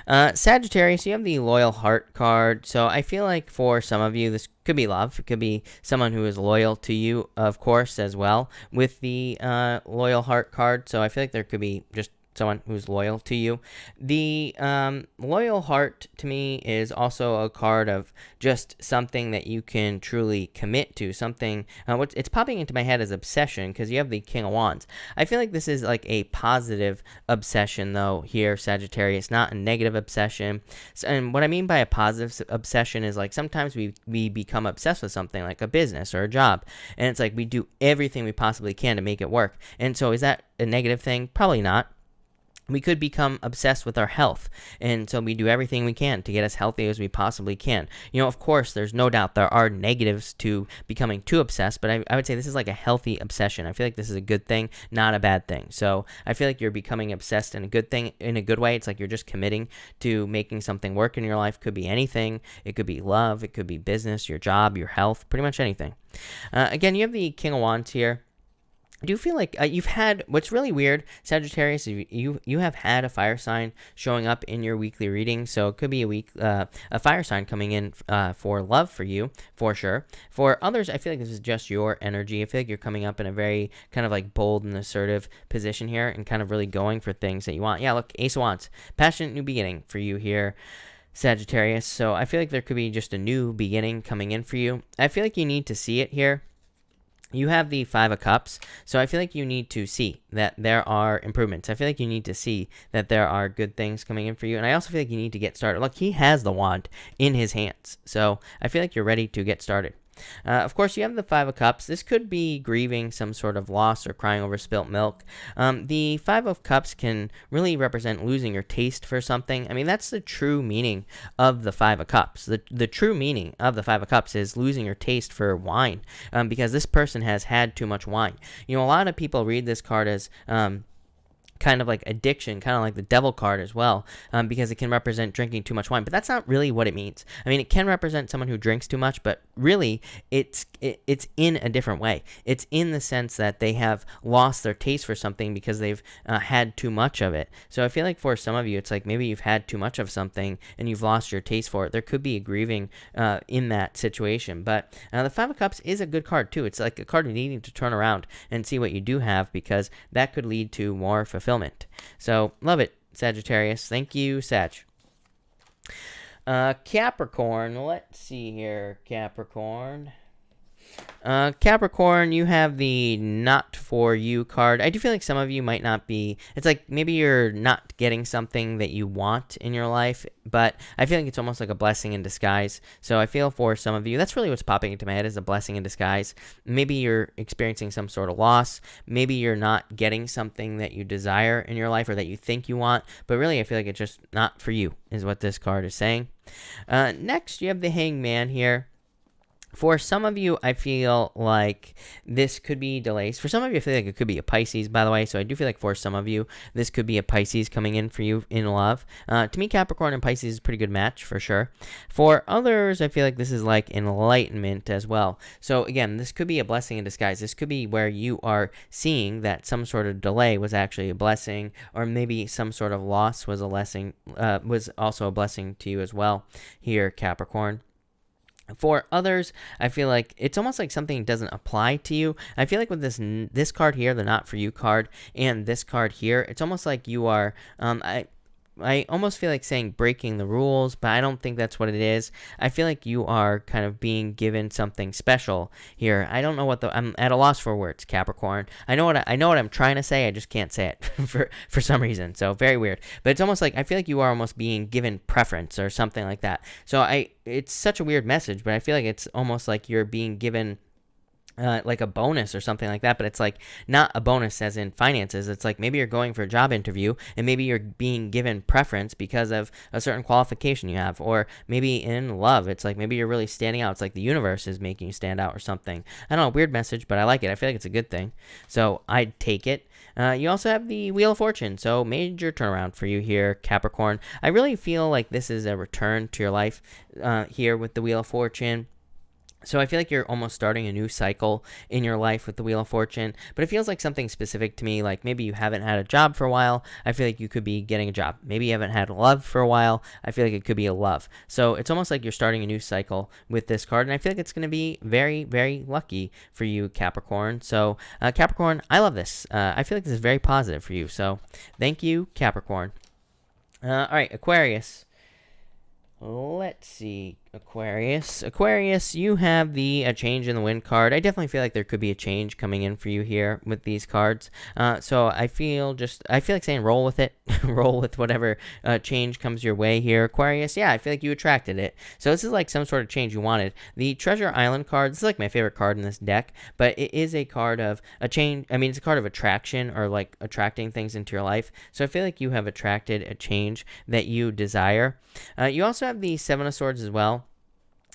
Sagittarius, you have the Loyal Heart card. So I feel like for some of you, this could be love. It could be someone who is loyal to you, of course, as well, with the Loyal Heart card. So I feel like there could be just someone who's loyal to you. The Loyal Heart, to me, is also a card of just something that you can truly commit to, something, it's popping into my head as obsession, because you have the King of Wands. I feel like this is like a positive obsession, though, here, Sagittarius, not a negative obsession. And what I mean by a positive obsession is, like, sometimes we become obsessed with something, like a business or a job, and it's like we do everything we possibly can to make it work. And so is that a negative thing? Probably not. We could become obsessed with our health, and so we do everything we can to get as healthy as we possibly can. You know, of course, there's no doubt there are negatives to becoming too obsessed, but I would say this is like a healthy obsession. I feel like this is a good thing, not a bad thing. So I feel like you're becoming obsessed in a good thing, in a good way. It's like you're just committing to making something work in your life. Could be anything. It could be love. It could be business, your job, your health, pretty much anything. Again, you have the King of Wands here. I do feel like you've had, what's really weird, Sagittarius, you have had a fire sign showing up in your weekly reading, so it could be a fire sign coming in for love for you, for sure. For others, I feel like this is just your energy. I feel like you're coming up in a very kind of like bold and assertive position here, and kind of really going for things that you want. Yeah, look, Ace of Wands, passionate new beginning for you here, Sagittarius. So I feel like there could be just a new beginning coming in for you. I feel like you need to see it here. You have the Five of Cups, so I feel like you need to see that there are improvements. I feel like you need to see that there are good things coming in for you, and I also feel like you need to get started. Look, he has the wand in his hands, so I feel like you're ready to get started. Of course, you have the Five of Cups. This could be grieving some sort of loss or crying over spilt milk. The Five of Cups can really represent losing your taste for something. I mean, that's the true meaning of the Five of Cups. The true meaning of the Five of Cups is losing your taste for wine, because this person has had too much wine. You know, a lot of people read this card as kind of like addiction, kind of like the devil card as well, because it can represent drinking too much wine, but that's not really what it means. I mean, it can represent someone who drinks too much, but really it's in a different way. It's in the sense that they have lost their taste for something because they've had too much of it. So I feel like for some of you, it's like maybe you've had too much of something and you've lost your taste for it. There could be a grieving in that situation, but the Five of Cups is a good card too. It's like a card needing to turn around and see what you do have, because that could lead to more fulfillment. So, love it, Sagittarius. Thank you, Sag. Capricorn. Let's see here, Capricorn. Capricorn, you have the not for you card. I do feel like some of you might not be, it's like maybe you're not getting something that you want in your life, but I feel like it's almost like a blessing in disguise. So I feel for some of you, that's really what's popping into my head, is a blessing in disguise. Maybe you're experiencing some sort of loss. Maybe you're not getting something that you desire in your life or that you think you want, but really I feel like it's just not for you, is what this card is saying. Next, you have the Hangman here. For some of you, I feel like this could be delays. For some of you, I feel like it could be a Pisces, by the way. So I do feel like for some of you, this could be a Pisces coming in for you in love. To me, Capricorn and Pisces is a pretty good match for sure. For others, I feel like this is like enlightenment as well. So again, this could be a blessing in disguise. This could be where you are seeing that some sort of delay was actually a blessing, or maybe some sort of loss was a blessing, was also a blessing to you as well here, Capricorn. For others, I feel like it's almost like something doesn't apply to you. I feel like with this card here, the not for you card, and this card here, it's almost like you are, I almost feel like saying breaking the rules, but I don't think that's what it is. I feel like you are kind of being given something special here. I don't know what I'm at a loss for words, Capricorn. I know what I'm trying to say. I just can't say it for some reason. So very weird. But it's almost like I feel like you are almost being given preference or something like that. So it's such a weird message, but I feel like it's almost like you're being given like a bonus or something like that, but it's like not a bonus as in finances. It's like maybe you're going for a job interview and maybe you're being given preference because of a certain qualification you have, or maybe in love, it's like maybe you're really standing out. It's like the universe is making you stand out or something. I don't know, weird message, but I like it. I feel like it's a good thing, so I'd take it. You also have the Wheel of Fortune, so major turnaround for you here, Capricorn. I really feel like this is a return to your life here with the Wheel of Fortune. So I feel like you're almost starting a new cycle in your life with the Wheel of Fortune, but it feels like something specific to me, like maybe you haven't had a job for a while. I feel like you could be getting a job. Maybe you haven't had love for a while. I feel like it could be a love. So it's almost like you're starting a new cycle with this card, and I feel like it's going to be very, very lucky for you, Capricorn. So Capricorn, I love this. I feel like this is very positive for you. So thank you, Capricorn. All right, Aquarius. Let's see, Aquarius, you have the a change in the wind card. I definitely feel like there could be a change coming in for you here with these cards. So I feel like saying roll with it, roll with whatever change comes your way here, Aquarius. Yeah, I feel like you attracted it. So this is like some sort of change you wanted. The Treasure Island card, this is like my favorite card in this deck, but it is a card of a change. I mean, it's a card of attraction, or like attracting things into your life. So I feel like you have attracted a change that you desire. You also have the Seven of Swords as well.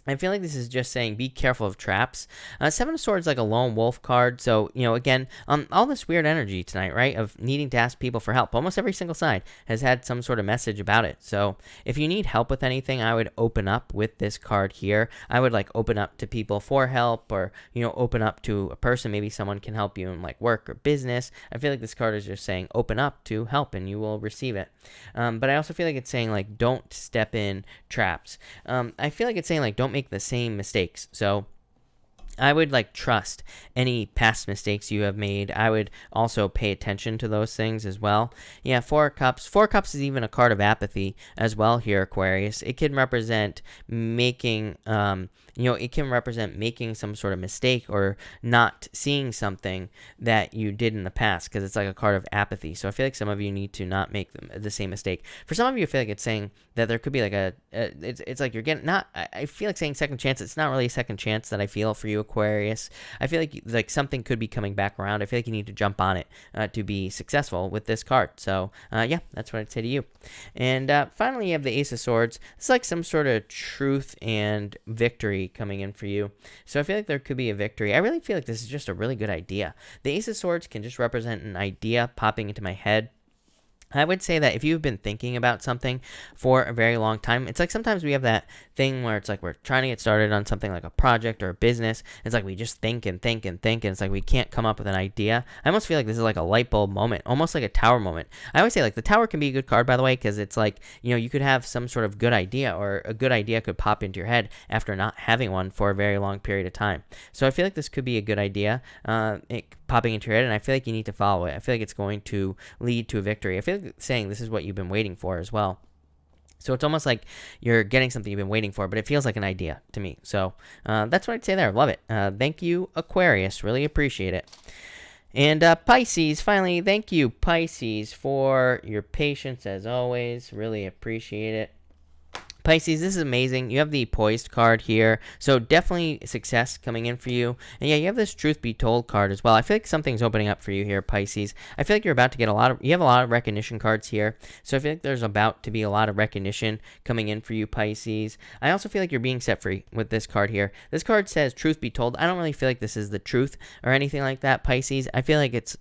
I feel like this is just saying be careful of traps. Seven of Swords is like a lone wolf card. So, again, all this weird energy tonight, right, of needing to ask people for help. Almost every single side has had some sort of message about it. So if you need help with anything, I would open up with this card here. I would like open up to people for help, or, open up to a person. Maybe someone can help you in like work or business. I feel like this card is just saying open up to help and you will receive it. But I also feel like it's saying like don't step in traps. I feel like it's saying like don't make the same mistakes. So I would like trust any past mistakes you have made. I would also pay attention to those things as well. Yeah, Four of Cups. Four of Cups is even a card of apathy as well here, Aquarius. It can represent making, it can represent making some sort of mistake or not seeing something that you did in the past, because it's like a card of apathy. So I feel like some of you need to not make the same mistake. For some of you, I feel like it's saying that there could be like it's like you're getting, not, I feel like saying second chance. It's not really a second chance that I feel for you, Aquarius. I feel like something could be coming back around. I feel like you need to jump on it to be successful with this card. So yeah, that's what I'd say to you. And finally, you have the Ace of Swords. It's like some sort of truth and victory coming in for you. So I feel like there could be a victory. I really feel like this is just a really good idea. The Ace of Swords can just represent an idea popping into my head. I would say that if you've been thinking about something for a very long time, it's like sometimes we have that thing where it's like we're trying to get started on something like a project or a business. It's like we just think and think and think, and it's like we can't come up with an idea. I almost feel like this is like a light bulb moment, almost like a tower moment. I always say like the tower can be a good card, by the way, because it's like, you could have some sort of good idea, or a good idea could pop into your head after not having one for a very long period of time. So I feel like this could be a good idea popping into your head, and I feel like you need to follow it. I feel like it's going to lead to a victory. I feel like saying this is what you've been waiting for as well. So it's almost like you're getting something you've been waiting for, but it feels like an idea to me. So that's what I'd say there. Love it. Thank you, Aquarius. Really appreciate it. And Pisces, finally, thank you, Pisces, for your patience as always. Really appreciate it. Pisces, this is amazing. You have the Poised card here, so definitely success coming in for you. And yeah, you have this Truth Be Told card as well. I feel like something's opening up for you here, Pisces. I feel like you're about to get you have a lot of recognition cards here, so I feel like there's about to be a lot of recognition coming in for you, Pisces. I also feel like you're being set free with this card here. This card says Truth Be Told. I don't really feel like this is the truth or anything like that, Pisces. I feel like it's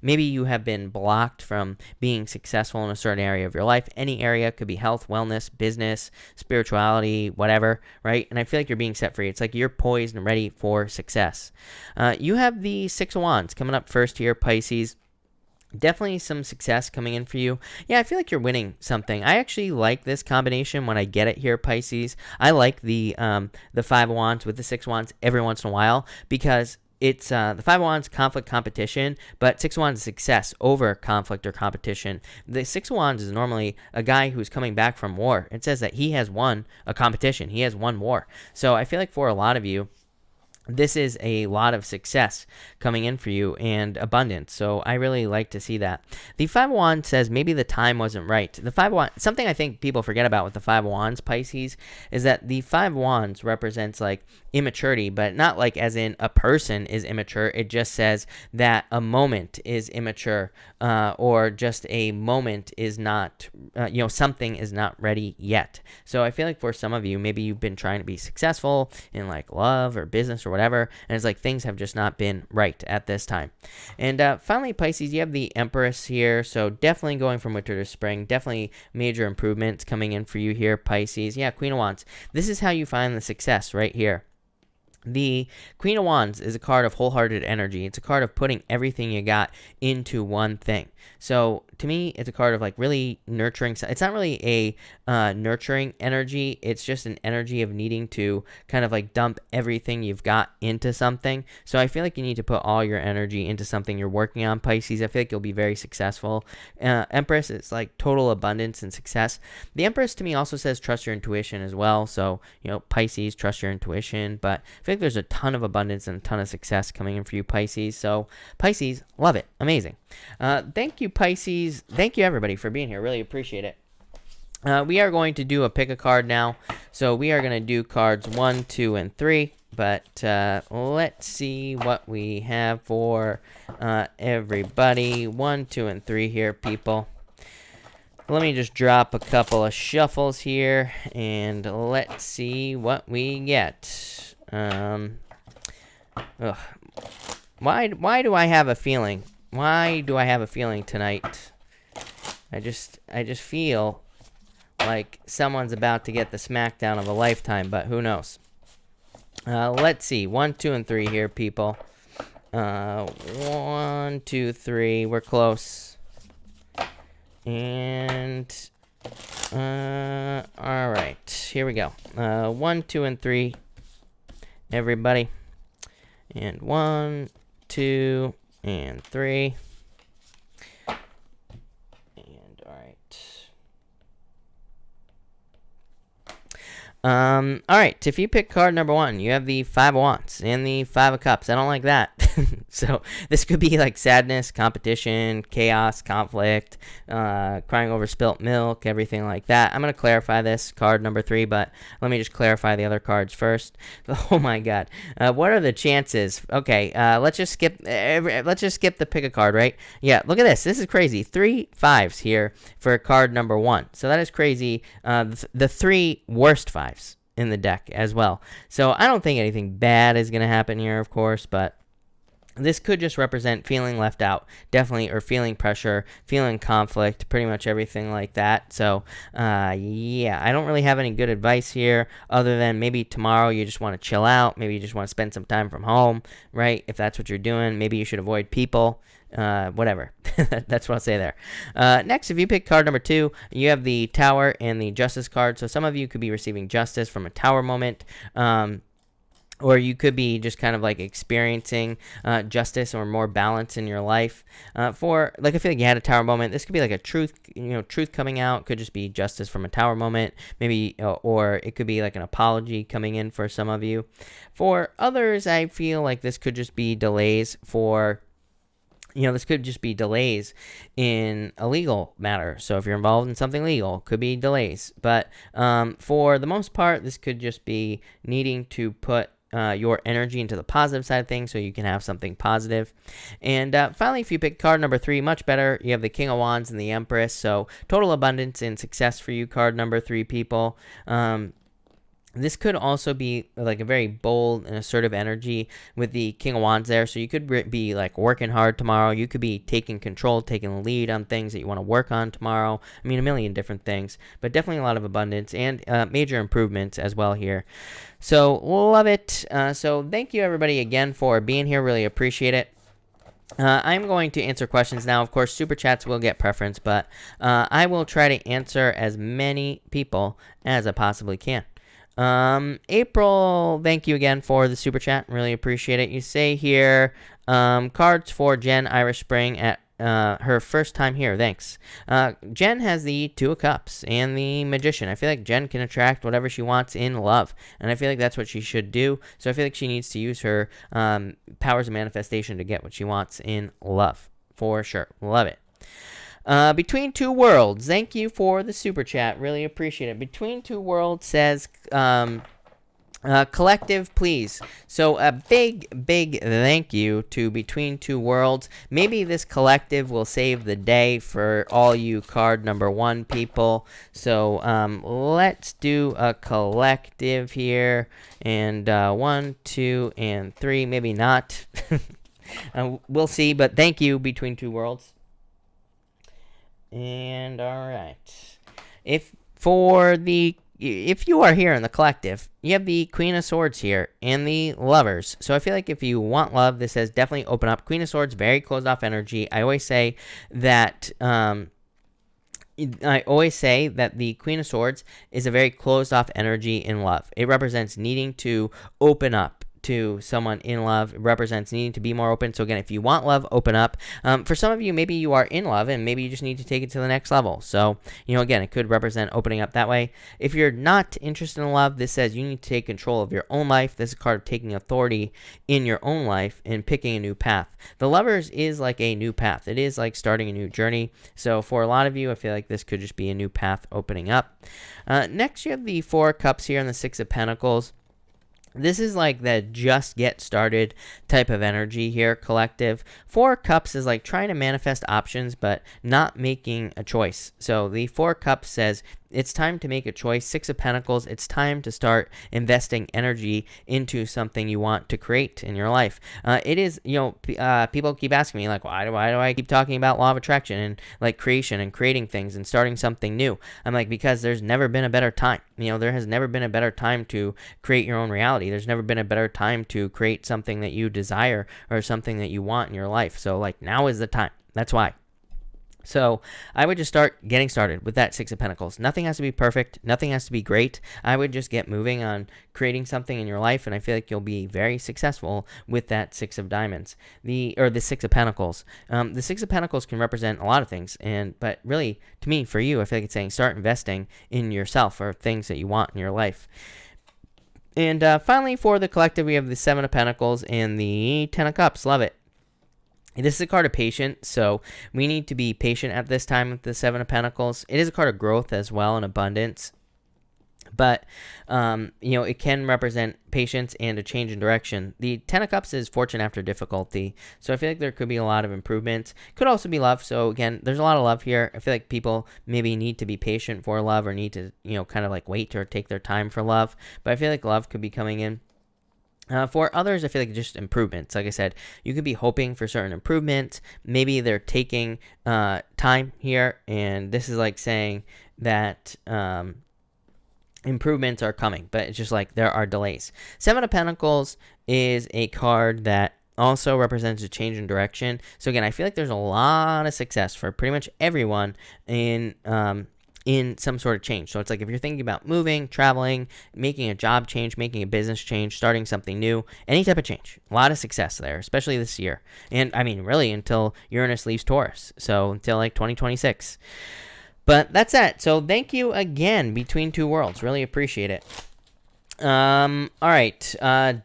maybe you have been blocked from being successful in a certain area of your life. Any area, could be health, wellness, business, spirituality, whatever, right? And I feel like you're being set free. It's like you're poised and ready for success. You have the Six of Wands coming up first here, Pisces. Definitely some success coming in for you. Yeah, I feel like you're winning something. I actually like this combination when I get it here, Pisces. I like the Five of Wands with the Six of Wands every once in a while, because it's the Five of Wands, conflict, competition, but Six of Wands is success over conflict or competition. The Six of Wands is normally a guy who's coming back from war. It says that he has won a competition. He has won war. So I feel like for a lot of you, this is a lot of success coming in for you and abundance. So I really like to see that. The Five of Wands says maybe the time wasn't right. The Five of Wands, something I think people forget about with the Five of Wands, Pisces, is that the Five of Wands represents like immaturity, but not like as in a person is immature. It just says that a moment is immature, or just a moment is not, something is not ready yet. So I feel like for some of you, maybe you've been trying to be successful in like love or business or whatever, and it's like things have just not been right at this time. And finally, Pisces, you have the Empress here, so definitely going from winter to spring, definitely major improvements coming in for you here, Pisces. Yeah, Queen of Wands. This is how you find the success right here. The Queen of Wands is a card of wholehearted energy. It's a card of putting everything you got into one thing. So to me, it's a card of like really nurturing. It's not really a nurturing energy. It's just an energy of needing to kind of like dump everything you've got into something. So I feel like you need to put all your energy into something you're working on, Pisces. I feel like you'll be very successful. Empress is like total abundance and success. The Empress to me also says trust your intuition as well. So, Pisces, trust your intuition. But I feel like there's a ton of abundance and a ton of success coming in for you, Pisces. So Pisces, love it. Amazing. Thank you, Pisces. Thank you, everybody, for being here. Really appreciate it. We are going to do a pick a card now. So we are going to do cards 1, 2, and 3. But let's see what we have for everybody. 1, 2, and 3 here, people. Let me just drop a couple of shuffles here, and let's see what we get. Why do I have a feeling? Why do I have a feeling tonight? I just feel like someone's about to get the smackdown of a lifetime, but who knows? Let's see. 1, 2, and 3 here, people. 1, 2, 3. We're close. And all right. Here we go. 1, 2, and 3. Everybody. And 1, 2, and 3. And all right. All right. If you pick card number 1, you have the Five of Wands and the Five of Cups. I don't like that. So this could be like sadness, competition, chaos, conflict, crying over spilt milk, everything like that. I'm going to clarify this card number 3, but let me just clarify the other cards first. Oh my God. What are the chances? Okay. Let's just skip the pick a card, right? Yeah. Look at this. This is crazy. 3 5s here for card number 1. So that is crazy. The 3 worst 5s in the deck as well. So I don't think anything bad is going to happen here, of course, but this could just represent feeling left out, definitely, or feeling pressure, feeling conflict, pretty much everything like that. So, yeah, I don't really have any good advice here other than maybe tomorrow you just want to chill out. Maybe you just want to spend some time from home, right? If that's what you're doing, maybe you should avoid people. Whatever. That's what I'll say there. Next, if you pick card number 2, you have the Tower and the Justice card. So some of you could be receiving justice from a Tower moment. Or you could be just kind of like experiencing justice or more balance in your life. I feel like you had a Tower moment. This could be like a truth coming out. Could just be justice from a Tower moment, maybe, or it could be like an apology coming in for some of you. For others, I feel like this could just be delays this could just be delays in a legal matter. So if you're involved in something legal, could be delays. But for the most part, this could just be needing to put your energy into the positive side of things so you can have something positive. And finally, if you pick card number 3, much better. You have the King of Wands and the Empress. So total abundance and success for you, card number 3, people. This could also be like a very bold and assertive energy with the King of Wands there. So you could be like working hard tomorrow. You could be taking control, taking the lead on things that you want to work on tomorrow. I mean, a million different things, but definitely a lot of abundance and major improvements as well here. So love it. So thank you everybody again for being here. Really appreciate it. I'm going to answer questions now. Of course, super chats will get preference, but I will try to answer as many people as I possibly can. April, thank you again for the super chat. Really appreciate it. You say here, cards for Jen Irish Spring at her first time here. Thanks. Jen has the Two of Cups and the Magician. I feel like Jen can attract whatever she wants in love, and I feel like that's what she should do. So I feel like she needs to use her powers of manifestation to get what she wants in love, for sure. Love it. Between Two Worlds, thank you for the super chat. Really appreciate it. Between Two Worlds says, collective, please. So a big thank you to Between Two Worlds. Maybe this collective will save the day for all you card number 1 people. So let's do a collective here. And 1, 2, and 3. Maybe not. We'll see. But thank you, Between Two Worlds. And all right. If you are here in the collective, you have the Queen of Swords here and the Lovers. So I feel like if you want love, this says definitely open up. Queen of Swords, very closed off energy. I always say that the Queen of Swords is a very closed off energy in love. It represents needing to open up to someone in love. It represents needing to be more open. So again, if you want love, open up. For some of you, maybe you are in love and maybe you just need to take it to the next level. So, again, it could represent opening up that way. If you're not interested in love, this says you need to take control of your own life. This is a card of taking authority in your own life and picking a new path. The Lovers is like a new path. It is like starting a new journey. So for a lot of you, I feel like this could just be a new path opening up. Next, you have the Four of Cups here and the Six of Pentacles. This is like the just get started type of energy here, collective. Four Cups is like trying to manifest options, but not making a choice. So the Four Cups says it's time to make a choice. Six of Pentacles, it's time to start investing energy into something you want to create in your life. It is, people keep asking me, like, why do I keep talking about law of attraction and like creation and creating things and starting something new? I'm like, because there's never been a better time. There has never been a better time to create your own reality. There's never been a better time to create something that you desire or something that you want in your life. So like now is the time. That's why. So I would just start getting started with that Six of Pentacles. Nothing has to be perfect. Nothing has to be great. I would just get moving on creating something in your life, and I feel like you'll be very successful with that Six of Diamonds, the Six of Pentacles. The Six of Pentacles can represent a lot of things, but really, to me, for you, I feel like it's saying start investing in yourself or things that you want in your life. And finally, for the collective, we have the Seven of Pentacles and the Ten of Cups. Love it. This is a card of patience, so we need to be patient at this time with the Seven of Pentacles. It is a card of growth as well and abundance. But, it can represent patience and a change in direction. The Ten of Cups is fortune after difficulty. So I feel like there could be a lot of improvements. Could also be love. So again, there's a lot of love here. I feel like people maybe need to be patient for love or need to, kind of like wait or take their time for love. But I feel like love could be coming in. For others, I feel like just improvements. Like I said, you could be hoping for certain improvements. Maybe they're taking time here, and this is like saying that improvements are coming, but it's just like there are delays. Seven of Pentacles is a card that also represents a change in direction. So again, I feel like there's a lot of success for pretty much everyone in some sort of change. So it's like if you're thinking about moving, traveling, making a job change, making a business change, starting something new, any type of change, a lot of success there, especially this year. And I mean, really until Uranus leaves Taurus. So until like 2026. But that's that. So thank you again, Between Two Worlds. Really appreciate it. All right.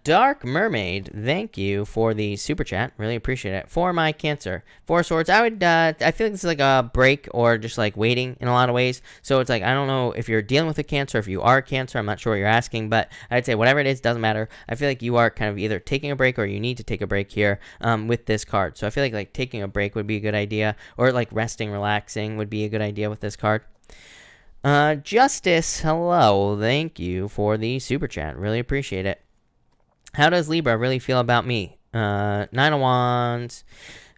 Dark Mermaid, thank you for the super chat. Really appreciate it. For my Cancer, Four Swords, I feel like this is like a break or just like waiting in a lot of ways. So it's like, I don't know if you're dealing with a Cancer, if you are a Cancer, I'm not sure what you're asking, but I'd say whatever it is, doesn't matter. I feel like you are kind of either taking a break or you need to take a break here, with this card. So I feel like taking a break would be a good idea, or like resting, relaxing would be a good idea with this card. Justice, hello. Thank you for the super chat. Really appreciate it. How does Libra really feel about me? Nine of Wands,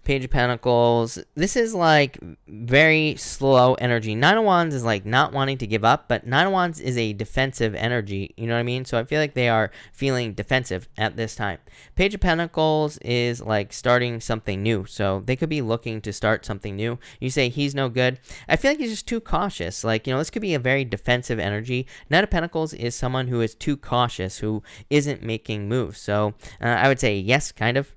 Page of Pentacles. This is like very slow energy. Nine of Wands is like not wanting to give up, but Nine of Wands is a defensive energy. You know what I mean? So I feel like they are feeling defensive at this time. Page of Pentacles is like starting something new. So they could be looking to start something new. You say he's no good. I feel like he's just too cautious. Like, this could be a very defensive energy. Knight of Pentacles is someone who is too cautious, who isn't making moves. So I would say yes, kind of.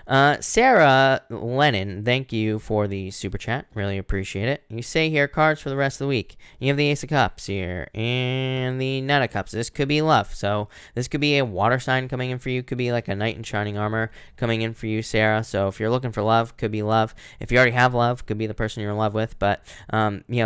Sarah Lennon, thank you for the super chat. Really appreciate it. You say here cards for the rest of the week. You have the Ace of Cups here and the Knight of Cups. This could be love. So this could be a water sign coming in for you. Could be like a knight in shining armor coming in for you, Sarah. So if you're looking for love, could be love. If you already have love, could be the person you're in love with. But,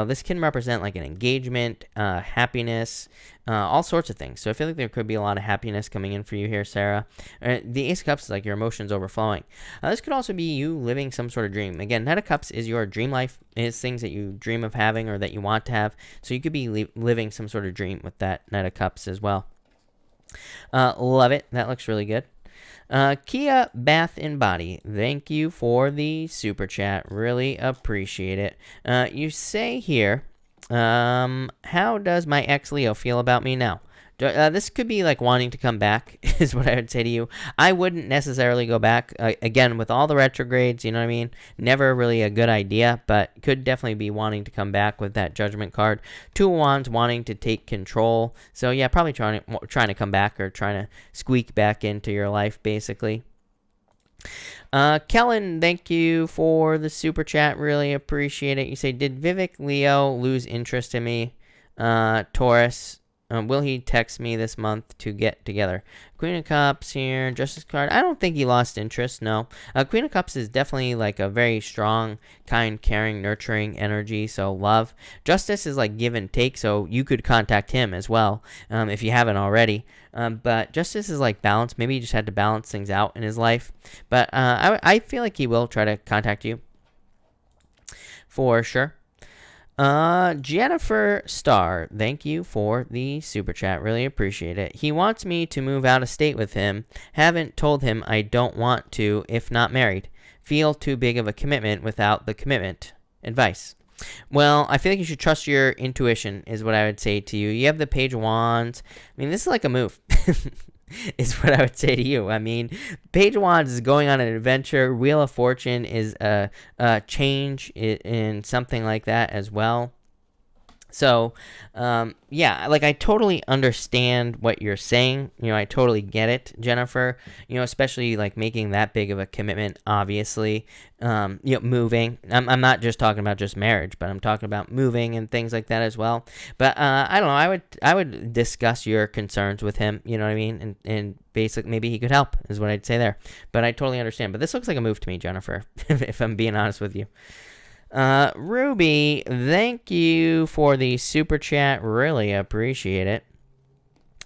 this can represent like an engagement, happiness, all sorts of things. So I feel like there could be a lot of happiness coming in for you here, Sarah. The Ace of Cups is like your emotions overflowing. This could also be you living some sort of dream. Again, Knight of Cups is your dream life, is things that you dream of having or that you want to have. So you could be living some sort of dream with that Knight of Cups as well. Love it. That looks really good. Kia Bath and Body, thank you for the super chat. Really appreciate it. You say here, how does my ex Leo feel about me now? This could be like wanting to come back is what I would say to you. I wouldn't necessarily go back. Again, with all the retrogrades, you know what I mean? Never really a good idea, but could definitely be wanting to come back with that Judgment card. Two of Wands wanting to take control. So yeah, probably trying to come back or trying to squeak back into your life, basically. Kellen, thank you for the super chat. Really appreciate it. You say, did Vivek Leo lose interest in me? Taurus. Will he text me this month to get together? Queen of Cups here, Justice card. I don't think he lost interest, no. Queen of Cups is definitely like a very strong, kind, caring, nurturing energy, so love. Justice is like give and take, so you could contact him as well if you haven't already. But Justice is like balance. Maybe he just had to balance things out in his life. But I feel like he will try to contact you for sure. Jennifer Starr, thank you for the super chat. Really appreciate it. He wants me to move out of state with him. Haven't told him I don't want to if not married. Feel too big of a commitment without the commitment. Advice. Well, I feel like you should trust your intuition is what I would say to you. You have the Page of Wands. I mean, this is like a move. Is what I would say to you. I mean, Page of Wands is going on an adventure. Wheel of Fortune is a change in something like that as well. So, yeah, like I totally understand what you're saying. I totally get it, Jennifer. Especially like making that big of a commitment, obviously. Moving. I'm not just talking about just marriage, but I'm talking about moving and things like that as well. But I don't know. I would discuss your concerns with him. You know what I mean? And basically, maybe he could help is what I'd say there. But I totally understand. But this looks like a move to me, Jennifer. If I'm being honest with you. Ruby, thank you for the super chat. Really appreciate it.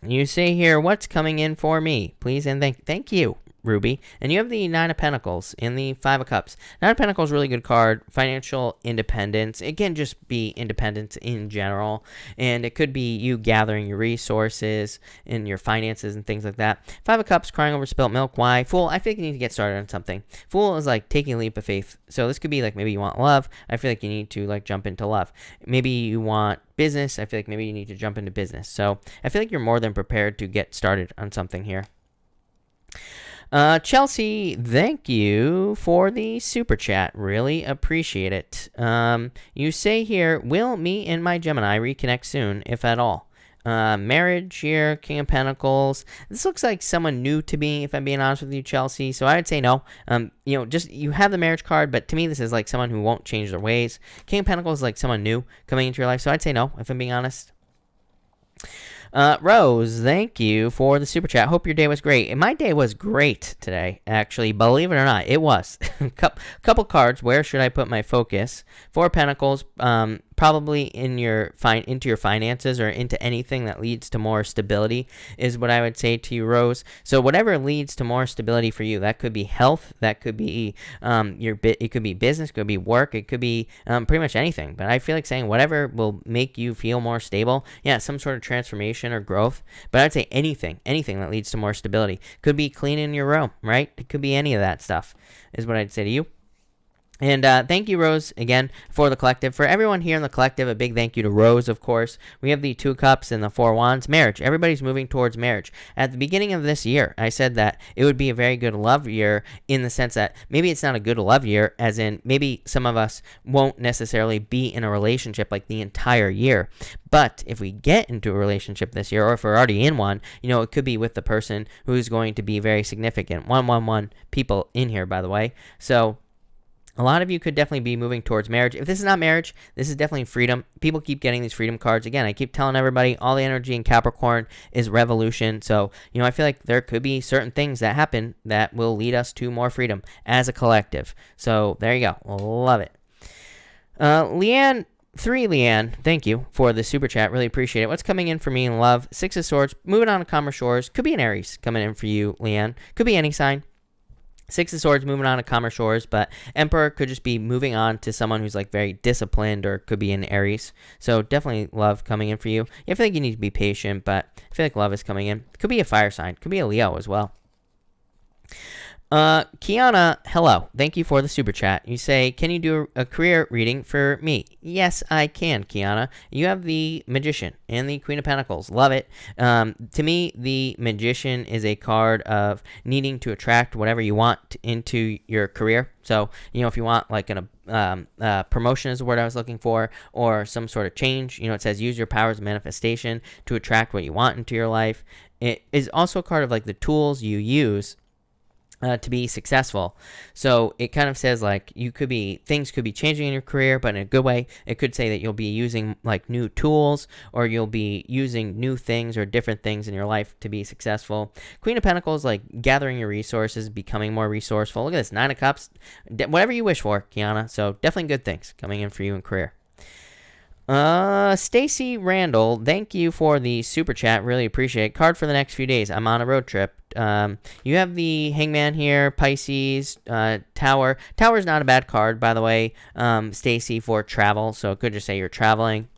You say here, what's coming in for me? Please and thank you, Ruby. And you have the Nine of Pentacles and the Five of Cups. Nine of Pentacles, really good card. Financial independence. It can just be independence in general. And it could be you gathering your resources and your finances and things like that. Five of Cups, crying over spilt milk. Why? Fool, I think you need to get started on something. Fool is like taking a leap of faith. So this could be like maybe you want love. I feel like you need to like jump into love. Maybe you want business. I feel like maybe you need to jump into business. So I feel like you're more than prepared to get started on something here. Chelsea, thank you for the super chat. Really appreciate it. You say here, will me and my Gemini reconnect soon, if at all? Marriage here, King of Pentacles. This looks like someone new to me, if I'm being honest with you, Chelsea. So I would say no. Just you have the marriage card, but to me, this is like someone who won't change their ways. King of Pentacles is like someone new coming into your life. So I'd say no, if I'm being honest. Rose, thank you for the super chat. Hope your day was great. And my day was great today, actually. Believe it or not, it was. Couple cards. Where should I put my focus? Four of Pentacles. Probably into your finances or into anything that leads to more stability is what I would say to you, Rose. So whatever leads to more stability for you, that could be health, that could be it could be business, it could be work, it could be pretty much anything. But I feel like saying whatever will make you feel more stable. Yeah, some sort of transformation or growth. But I'd say anything that leads to more stability. Could be cleaning your room, right? It could be any of that stuff is what I'd say to you. And thank you, Rose, again, for the collective. For everyone here in the collective, a big thank you to Rose, of course. We have the 2 cups and the 4 wands. Marriage. Everybody's moving towards marriage. At the beginning of this year, I said that it would be a very good love year in the sense that maybe it's not a good love year, as in maybe some of us won't necessarily be in a relationship like the entire year. But if we get into a relationship this year, or if we're already in one, it could be with the person who's going to be very significant. 111 people in here, by the way. So a lot of you could definitely be moving towards marriage. If this is not marriage, this is definitely freedom. People keep getting these freedom cards. Again, I keep telling everybody all the energy in Capricorn is revolution. So, I feel like there could be certain things that happen that will lead us to more freedom as a collective. So, there you go. Love it. Leanne, thank you for the super chat. Really appreciate it. What's coming in for me in love? 6 of Swords. Moving on to calmer shores. Could be an Aries coming in for you, Leanne. Could be any sign. 6 of Swords moving on to calmer shores, but Emperor could just be moving on to someone who's like very disciplined, or could be an Aries. So definitely love coming in for you. I feel like you need to be patient, but I feel like love is coming in. Could be a fire sign. Could be a Leo as well. Kiana, hello. Thank you for the super chat. You say, can you do a career reading for me? Yes, I can, Kiana. You have the Magician and the Queen of Pentacles. Love it. To me, the Magician is a card of needing to attract whatever you want into your career. So, if you want like promotion is the word I was looking for, or some sort of change, it says use your powers of manifestation to attract what you want into your life. It is also a card of like the tools you use to be successful. So it kind of says like things could be changing in your career, but in a good way. It could say that you'll be using like new tools, or you'll be using new things or different things in your life to be successful. Queen of Pentacles, like gathering your resources, becoming more resourceful. Look at this, 9 of Cups, whatever you wish for, Kiana. So definitely good things coming in for you in career. Stacy Randall, thank you for the super chat. Really appreciate it. Card for the next few days. I'm on a road trip. You have the Hangman here, Pisces, Tower. Tower's not a bad card, by the way, Stacy, for travel. So it could just say you're traveling.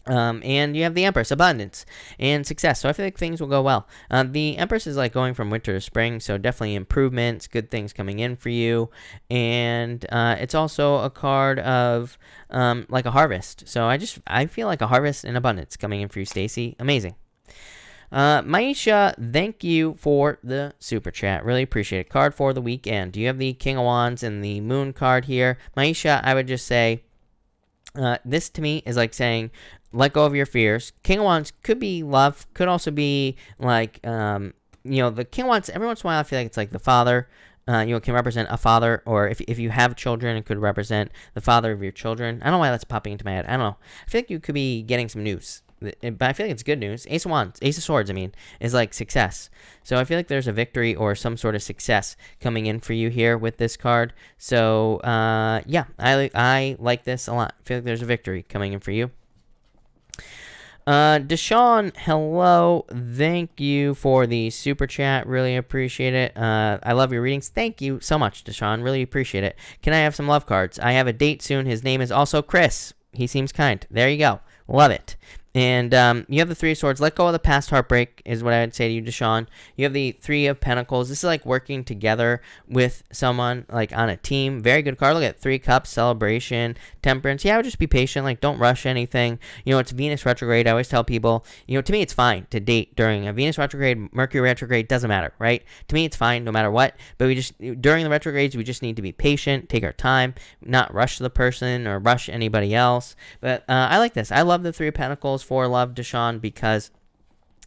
And you have the Empress, abundance and success. So I feel like things will go well. The Empress is like going from winter to spring, so definitely improvements, good things coming in for you. And it's also a card of like a harvest. So I feel like a harvest and abundance coming in for you, Stacy. Amazing. Maisha, thank you for the super chat. Really appreciate it. Card for the weekend. Do you have the King of Wands and the Moon card here? Maisha, I would just say this to me is like saying, let go of your fears. King of Wands could be love, could also be like, the King of Wands, every once in a while I feel like it's like the father, can represent a father, or if you have children, it could represent the father of your children. I don't know why that's popping into my head. I don't know. I feel like you could be getting some news, but I feel like it's good news. Ace of Swords, is like success. So I feel like there's a victory or some sort of success coming in for you here with this card. So, yeah, I like this a lot. I feel like there's a victory coming in for you. Deshaun, hello. Thank you for the super chat. Really appreciate it. I love your readings. Thank you so much, Deshaun. Really appreciate it. Can I have some love cards? I have a date soon. His name is also Chris. He seems kind. There you go. Love it. And you have the 3 of Swords. Let go of the past heartbreak is what I would say to you, Deshaun. You have the 3 of Pentacles. This is like working together with someone, like on a team. Very good card. Look at 3 Cups, celebration, temperance. Yeah, I would just be patient. Like, don't rush anything. It's Venus retrograde. I always tell people, to me it's fine to date during a Venus retrograde, Mercury retrograde. Doesn't matter, right? To me it's fine no matter what. But during the retrogrades, we just need to be patient, take our time, not rush the person or rush anybody else. But I like this. I love the 3 of Pentacles for love, Deshaun, because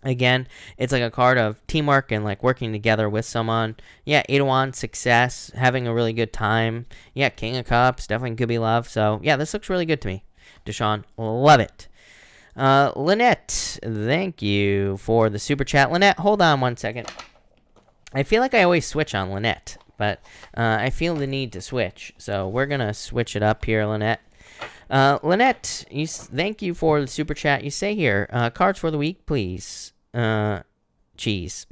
again, it's like a card of teamwork and like working together with someone. Yeah, 8 of Wands, success, having a really good time. Yeah, King of Cups, definitely could be love. So yeah, this looks really good to me, Deshaun. Love it. Lynette, thank you for the super chat. Lynette, hold on one second. I feel like I always switch on Lynette, but I feel the need to switch. So we're going to switch it up here, Lynette. Lynette, thank you for the super chat. You say here, cards for the week, please. Cheese.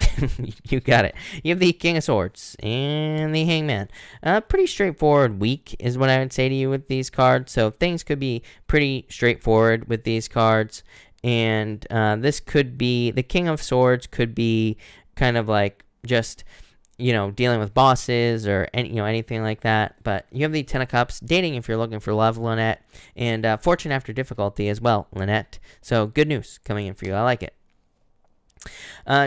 You got it. You have the King of Swords and the Hangman. Pretty straightforward week is what I would say to you with these cards. So things could be pretty straightforward with these cards. And this could be, the King of Swords could be kind of like just dealing with bosses or anything like that. But you have the Ten of Cups, dating if you're looking for love, Lynette, and fortune after difficulty as well, Lynette. So good news coming in for you. I like it.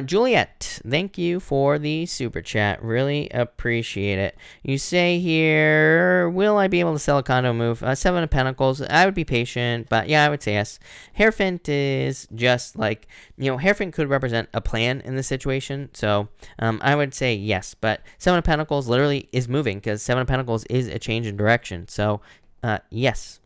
Juliet, thank you for the super chat. Really appreciate it. You say here, will I be able to sell a condo move? Seven of Pentacles. I would be patient, but yeah, I would say yes. Hierophant is just like, Hierophant could represent a plan in this situation. So I would say yes, but Seven of Pentacles literally is moving because Seven of Pentacles is a change in direction. So yes.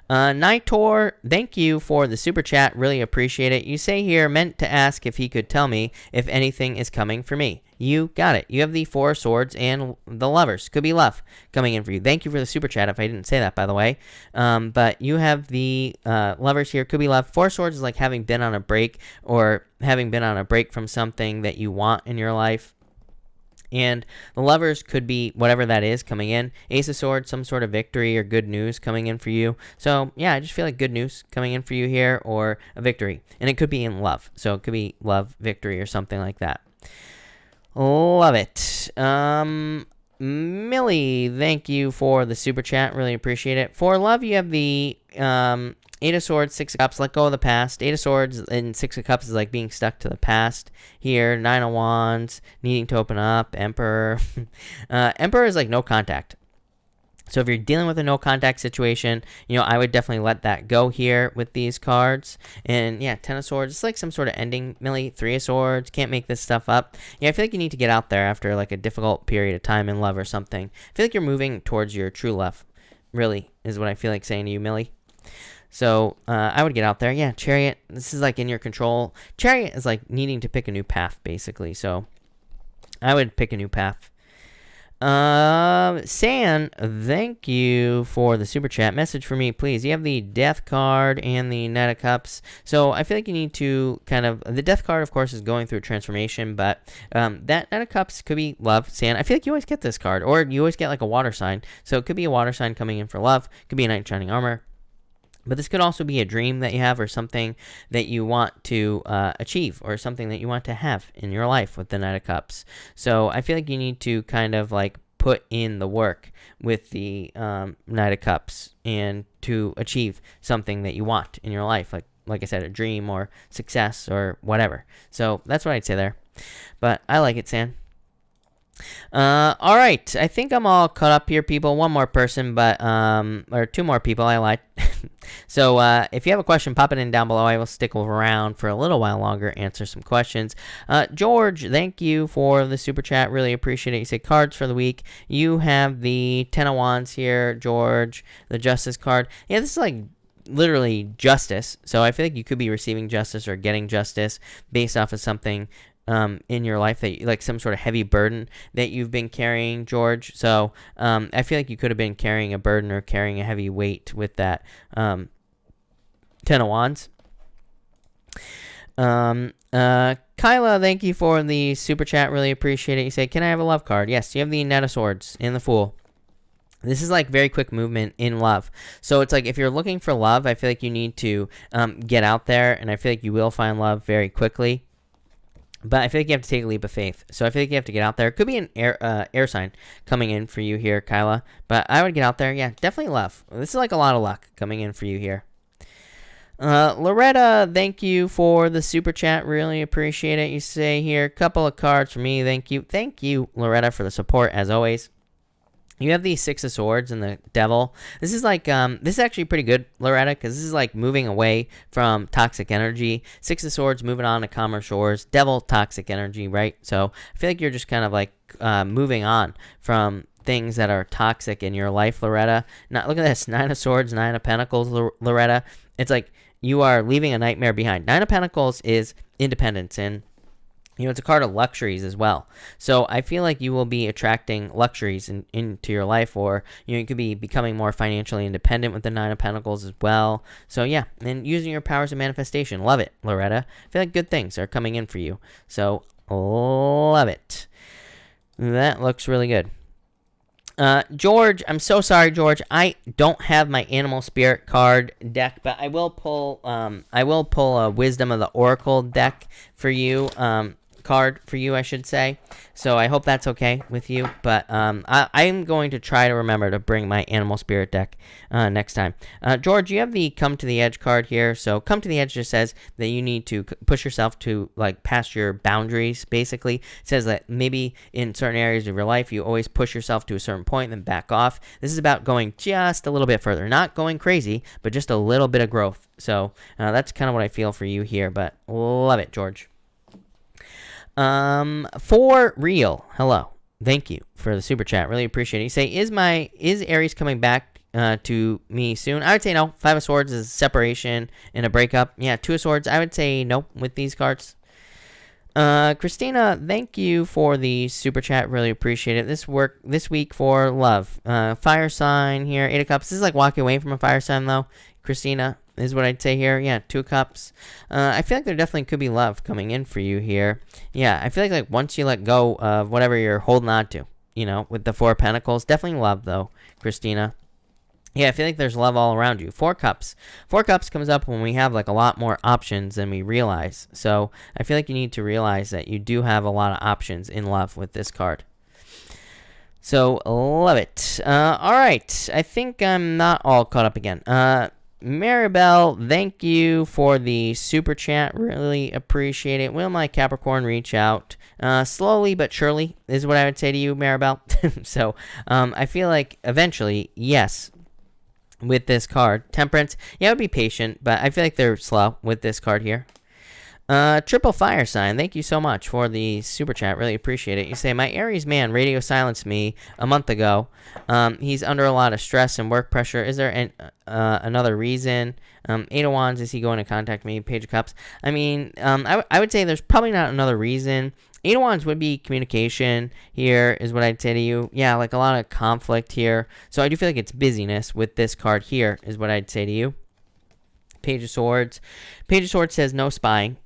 Nitor, thank you for the super chat. Really appreciate it. You say here, meant to ask if he could tell me if anything is coming for me. You got it. You have the Four of Swords and the Lovers. Could be love coming in for you. Thank you for the super chat if I didn't say that, by the way. But you have the Lovers here. Could be love. Four of Swords is like having been on a break or having been on a break from something that you want in your life. And the Lovers could be whatever that is coming in. Ace of Swords, some sort of victory or good news coming in for you. So, yeah, I just feel like good news coming in for you here or a victory. And it could be in love. So, it could be love, victory, or something like that. Love it. Millie, thank you for the super chat. Really appreciate it. For love, you have the Eight of Swords, Six of Cups, let go of the past. Eight of Swords and Six of Cups is like being stuck to the past here. Nine of Wands, needing to open up. Emperor. Emperor is like no contact. So if you're dealing with a no contact situation, I would definitely let that go here with these cards. And yeah, Ten of Swords, it's like some sort of ending. Millie, Three of Swords, can't make this stuff up. Yeah, I feel like you need to get out there after like a difficult period of time in love or something. I feel like you're moving towards your true love, really, is what I feel like saying to you, Millie. So I would get out there. Yeah, Chariot, this is like in your control. Chariot is like needing to pick a new path, basically. So I would pick a new path. San, thank you for the super chat. Message for me, please. You have the Death card and the Knight of Cups. So I feel like you need to the Death card, of course, is going through a transformation, but that Knight of Cups could be love, San. I feel like you always get this card, or you always get like a water sign. So it could be a water sign coming in for love. Could be a Knight in Shining Armor. But this could also be a dream that you have or something that you want to achieve or something that you want to have in your life with the Knight of Cups. So I feel like you need to kind of like put in the work with the Knight of Cups and to achieve something that you want in your life. Like I said, a dream or success or whatever. So that's what I'd say there. But I like it, San. All right, I think I'm all caught up here, people. One more person, but or two more people. I lied. So if you have a question, pop it in down below. I will stick around for a little while longer, answer some questions. George, thank you for the super chat. Really appreciate it. You say cards for the week. You have the Ten of Wands here, George, the Justice card. Yeah, this is like literally justice. So I feel like you could be receiving justice or getting justice based off of something in your life that like some sort of heavy burden that you've been carrying, George. So I feel like you could have been carrying a burden or carrying a heavy weight with that Ten of Wands. Kyla, thank you for the super chat. Really appreciate it. You say, can I have a love card? Yes, you have the Knight of Swords and the Fool. This is like very quick movement in love. So it's like if you're looking for love, I feel like you need to get out there, and I feel like you will find love very quickly. But I feel like you have to take a leap of faith. So I feel like you have to get out there. It could be an air sign coming in for you here, Kyla. But I would get out there. Yeah, definitely love. This is like a lot of luck coming in for you here. Loretta, thank you for the super chat. Really appreciate it. You say here, couple of cards for me. Thank you. Thank you, Loretta, for the support, as always. You have the Six of Swords and the Devil. This is like, this is actually pretty good, Loretta, because this is like moving away from toxic energy. Six of Swords, moving on to calmer shores. Devil, toxic energy, right? So I feel like you're just kind of like moving on from things that are toxic in your life, Loretta. Now, look at this, Nine of Swords, Nine of Pentacles, Loretta. It's like you are leaving a nightmare behind. Nine of Pentacles is independence, and it's a card of luxuries as well. So I feel like you will be attracting luxuries into your life, or you could be becoming more financially independent with the Nine of Pentacles as well. So yeah, and using your powers of manifestation. Love it, Loretta. I feel like good things are coming in for you. So love it. That looks really good. George, I'm so sorry, George. I don't have my Animal Spirit card deck, but I will pull a Wisdom of the Oracle deck for you. card for you, I should say. So I hope that's okay with you. But I'm going to try to remember to bring my animal spirit deck next time. George, you have the Come to the Edge card here. So Come to the Edge just says that you need to push yourself to like past your boundaries, basically. It says that maybe in certain areas of your life, you always push yourself to a certain point and then back off. This is about going just a little bit further. Not going crazy, but just a little bit of growth. So that's kind of what I feel for you here. But love it, George. For real, hello. Thank you for the super chat. Really appreciate it. You say, is Aries coming back to me soon? I would say no. Five of Swords is separation and a breakup. Yeah, Two of Swords, I would say no with these cards. Christina, thank you for the super chat. Really appreciate it. This week for love. Fire sign here, Eight of Cups. This is like walking away from a fire sign though. Christina is what I'd say here. Yeah, Two of Cups. I feel like there definitely could be love coming in for you here. Yeah, I feel like once you let go of whatever you're holding on to, with the Four of Pentacles, definitely love though, Christina. Yeah, I feel like there's love all around you. Four Cups. Four Cups comes up when we have like a lot more options than we realize. So I feel like you need to realize that you do have a lot of options in love with this card. So love it. All right. I think I'm not all caught up again. Maribel, thank you for the super chat. Really appreciate it. Will my Capricorn reach out? Slowly but surely is what I would say to you, Maribel. So I feel like eventually, yes. With this card. Temperance, yeah, I would be patient, but I feel like they're slow with this card here. Triple Fire Sign, thank you so much for the super chat. Really appreciate it. You say, my Aries man radio silenced me a month ago. He's under a lot of stress and work pressure. Is there another reason? Eight of Wands, is he going to contact me? Page of Cups. I mean, I would say there's probably not another reason. Eight of Wands would be communication here is what I'd say to you. Yeah, like a lot of conflict here. So I do feel like it's busyness with this card here is what I'd say to you. Page of Swords. Page of Swords says no spying,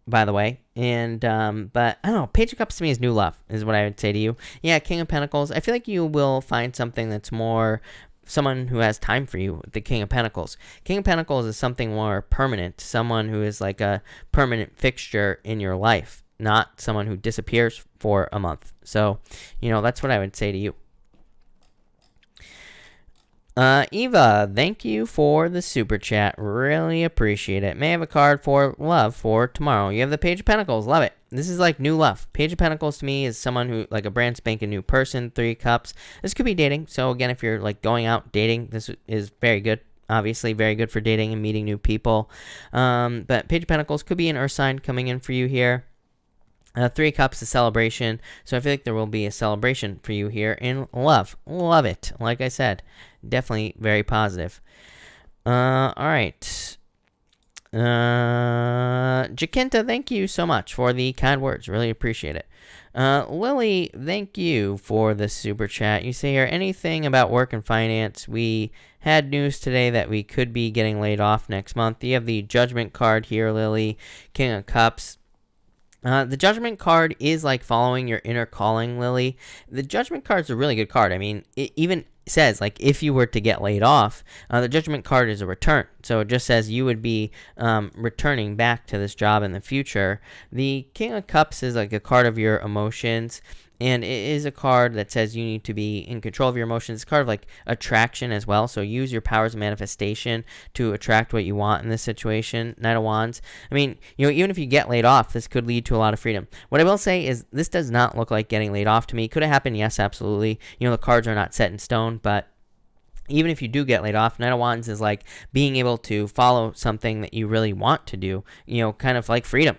by the way. And, but I don't know. Page of Cups to me is new love is what I would say to you. Yeah, King of Pentacles. I feel like you will find something that's more someone who has time for you, the King of Pentacles. King of Pentacles is something more permanent. Someone who is like a permanent fixture in your life. Not someone who disappears for a month. So, that's what I would say to you. Eva, thank you for the super chat. Really appreciate it. May I have a card for love for tomorrow? You have the Page of Pentacles. Love it. This is like new love. Page of Pentacles to me is someone who, like a brand spanking new person. Three Cups. This could be dating. So again, if you're like going out dating, this is very good. Obviously, very good for dating and meeting new people. But Page of Pentacles could be an earth sign coming in for you here. Three Cups, a celebration. So I feel like there will be a celebration for you here in love. Love it. Like I said, definitely very positive. All right. Jacinta, thank you so much for the kind words. Really appreciate it. Lily, thank you for the super chat. You say here, anything about work and finance? We had news today that we could be getting laid off next month. You have the Judgment card here, Lily. King of Cups. The Judgment card is like following your inner calling, Lily. The Judgment card is a really good card. I mean, it even says, like, if you were to get laid off, the Judgment card is a return. So it just says you would be returning back to this job in the future. The King of Cups is like a card of your emotions. And it is a card that says you need to be in control of your emotions. It's a card of like attraction as well. So use your powers of manifestation to attract what you want in this situation. Knight of Wands. I mean, even if you get laid off, this could lead to a lot of freedom. What I will say is this does not look like getting laid off to me. Could it happen? Yes, absolutely. The cards are not set in stone, but even if you do get laid off, Knight of Wands is like being able to follow something that you really want to do, kind of like freedom.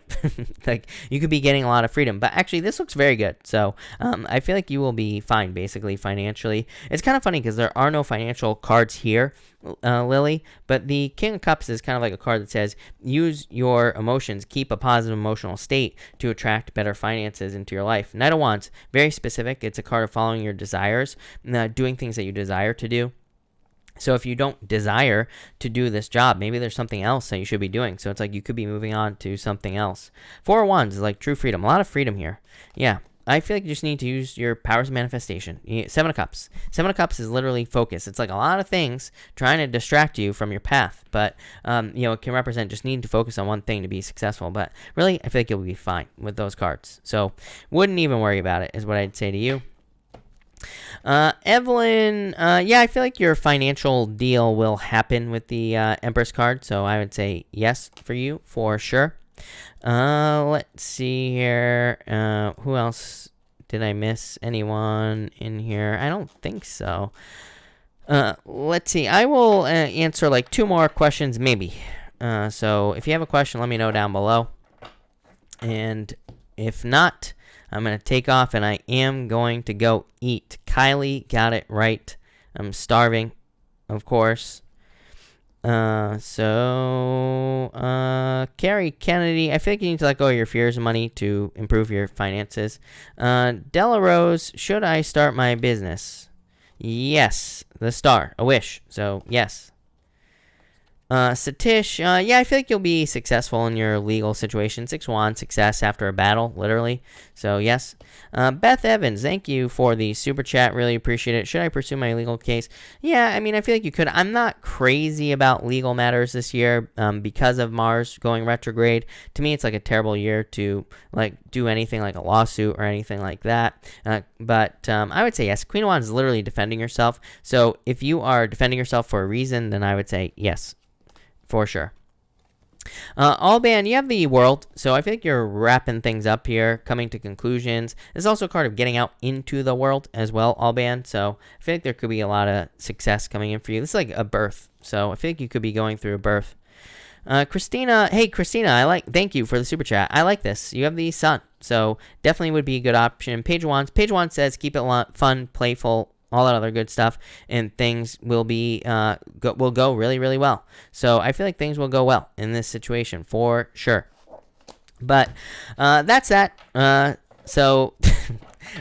Like you could be getting a lot of freedom, but actually this looks very good. So I feel like you will be fine, basically, financially. It's kind of funny because there are no financial cards here, Lily, but the King of Cups is kind of like a card that says use your emotions, keep a positive emotional state to attract better finances into your life. Knight of Wands, very specific. It's a card of following your desires, doing things that you desire to do. So if you don't desire to do this job, maybe there's something else that you should be doing. So it's like you could be moving on to something else. Four of Wands is like true freedom. A lot of freedom here. Yeah. I feel like you just need to use your powers of manifestation. Seven of Cups. Seven of Cups is literally focus. It's like a lot of things trying to distract you from your path, but it can represent just needing to focus on one thing to be successful. But really, I feel like you'll be fine with those cards. So wouldn't even worry about it, is what I'd say to you. Evelyn, yeah, I feel like your financial deal will happen with the Empress card, so I would say yes for you for sure. Let's see here. Who else? Did I miss anyone in here? I don't think so. Let's see. I will answer like 2 more questions, maybe. So if you have a question, let me know down below. And if not, I'm going to take off, and I am going to go eat. Kylie got it right. I'm starving, of course. Carrie Kennedy, I feel like you need to let go of your fears of money to improve your finances. Della Rose, should I start my business? Yes, the star, a wish, so yes. Satish, yeah, I feel like you'll be successful in your legal situation. 6 Wands, success after a battle, literally. So, yes. Beth Evans, thank you for the super chat. Really appreciate it. Should I pursue my legal case? Yeah, I mean, I feel like you could. I'm not crazy about legal matters this year because of Mars going retrograde. To me, it's like a terrible year to like do anything like a lawsuit or anything like that. But I would say yes. Queen of Wands is literally defending yourself. So, if you are defending yourself for a reason, then I would say yes. For sure. Alban, you have the World, so I feel like you're wrapping things up here, coming to conclusions. There's also a card of getting out into the world as well, Alban, so I feel like there could be a lot of success coming in for you. This is like a birth, so I feel like you could be going through a birth. Christina, hey, Christina, thank you for the super chat. I like this. You have the Sun, so definitely would be a good option. Page Wands says keep it fun, playful, all that other good stuff, and things will be will go really, really well. So I feel like things will go well in this situation for sure. But that's that. So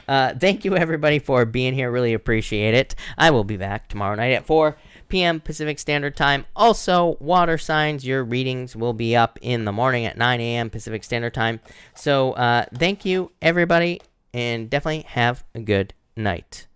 thank you everybody for being here. Really appreciate it. I will be back tomorrow night at 4 p.m. Pacific Standard Time. Also, water signs, your readings will be up in the morning at 9 a.m. Pacific Standard Time. So thank you everybody, and definitely have a good night.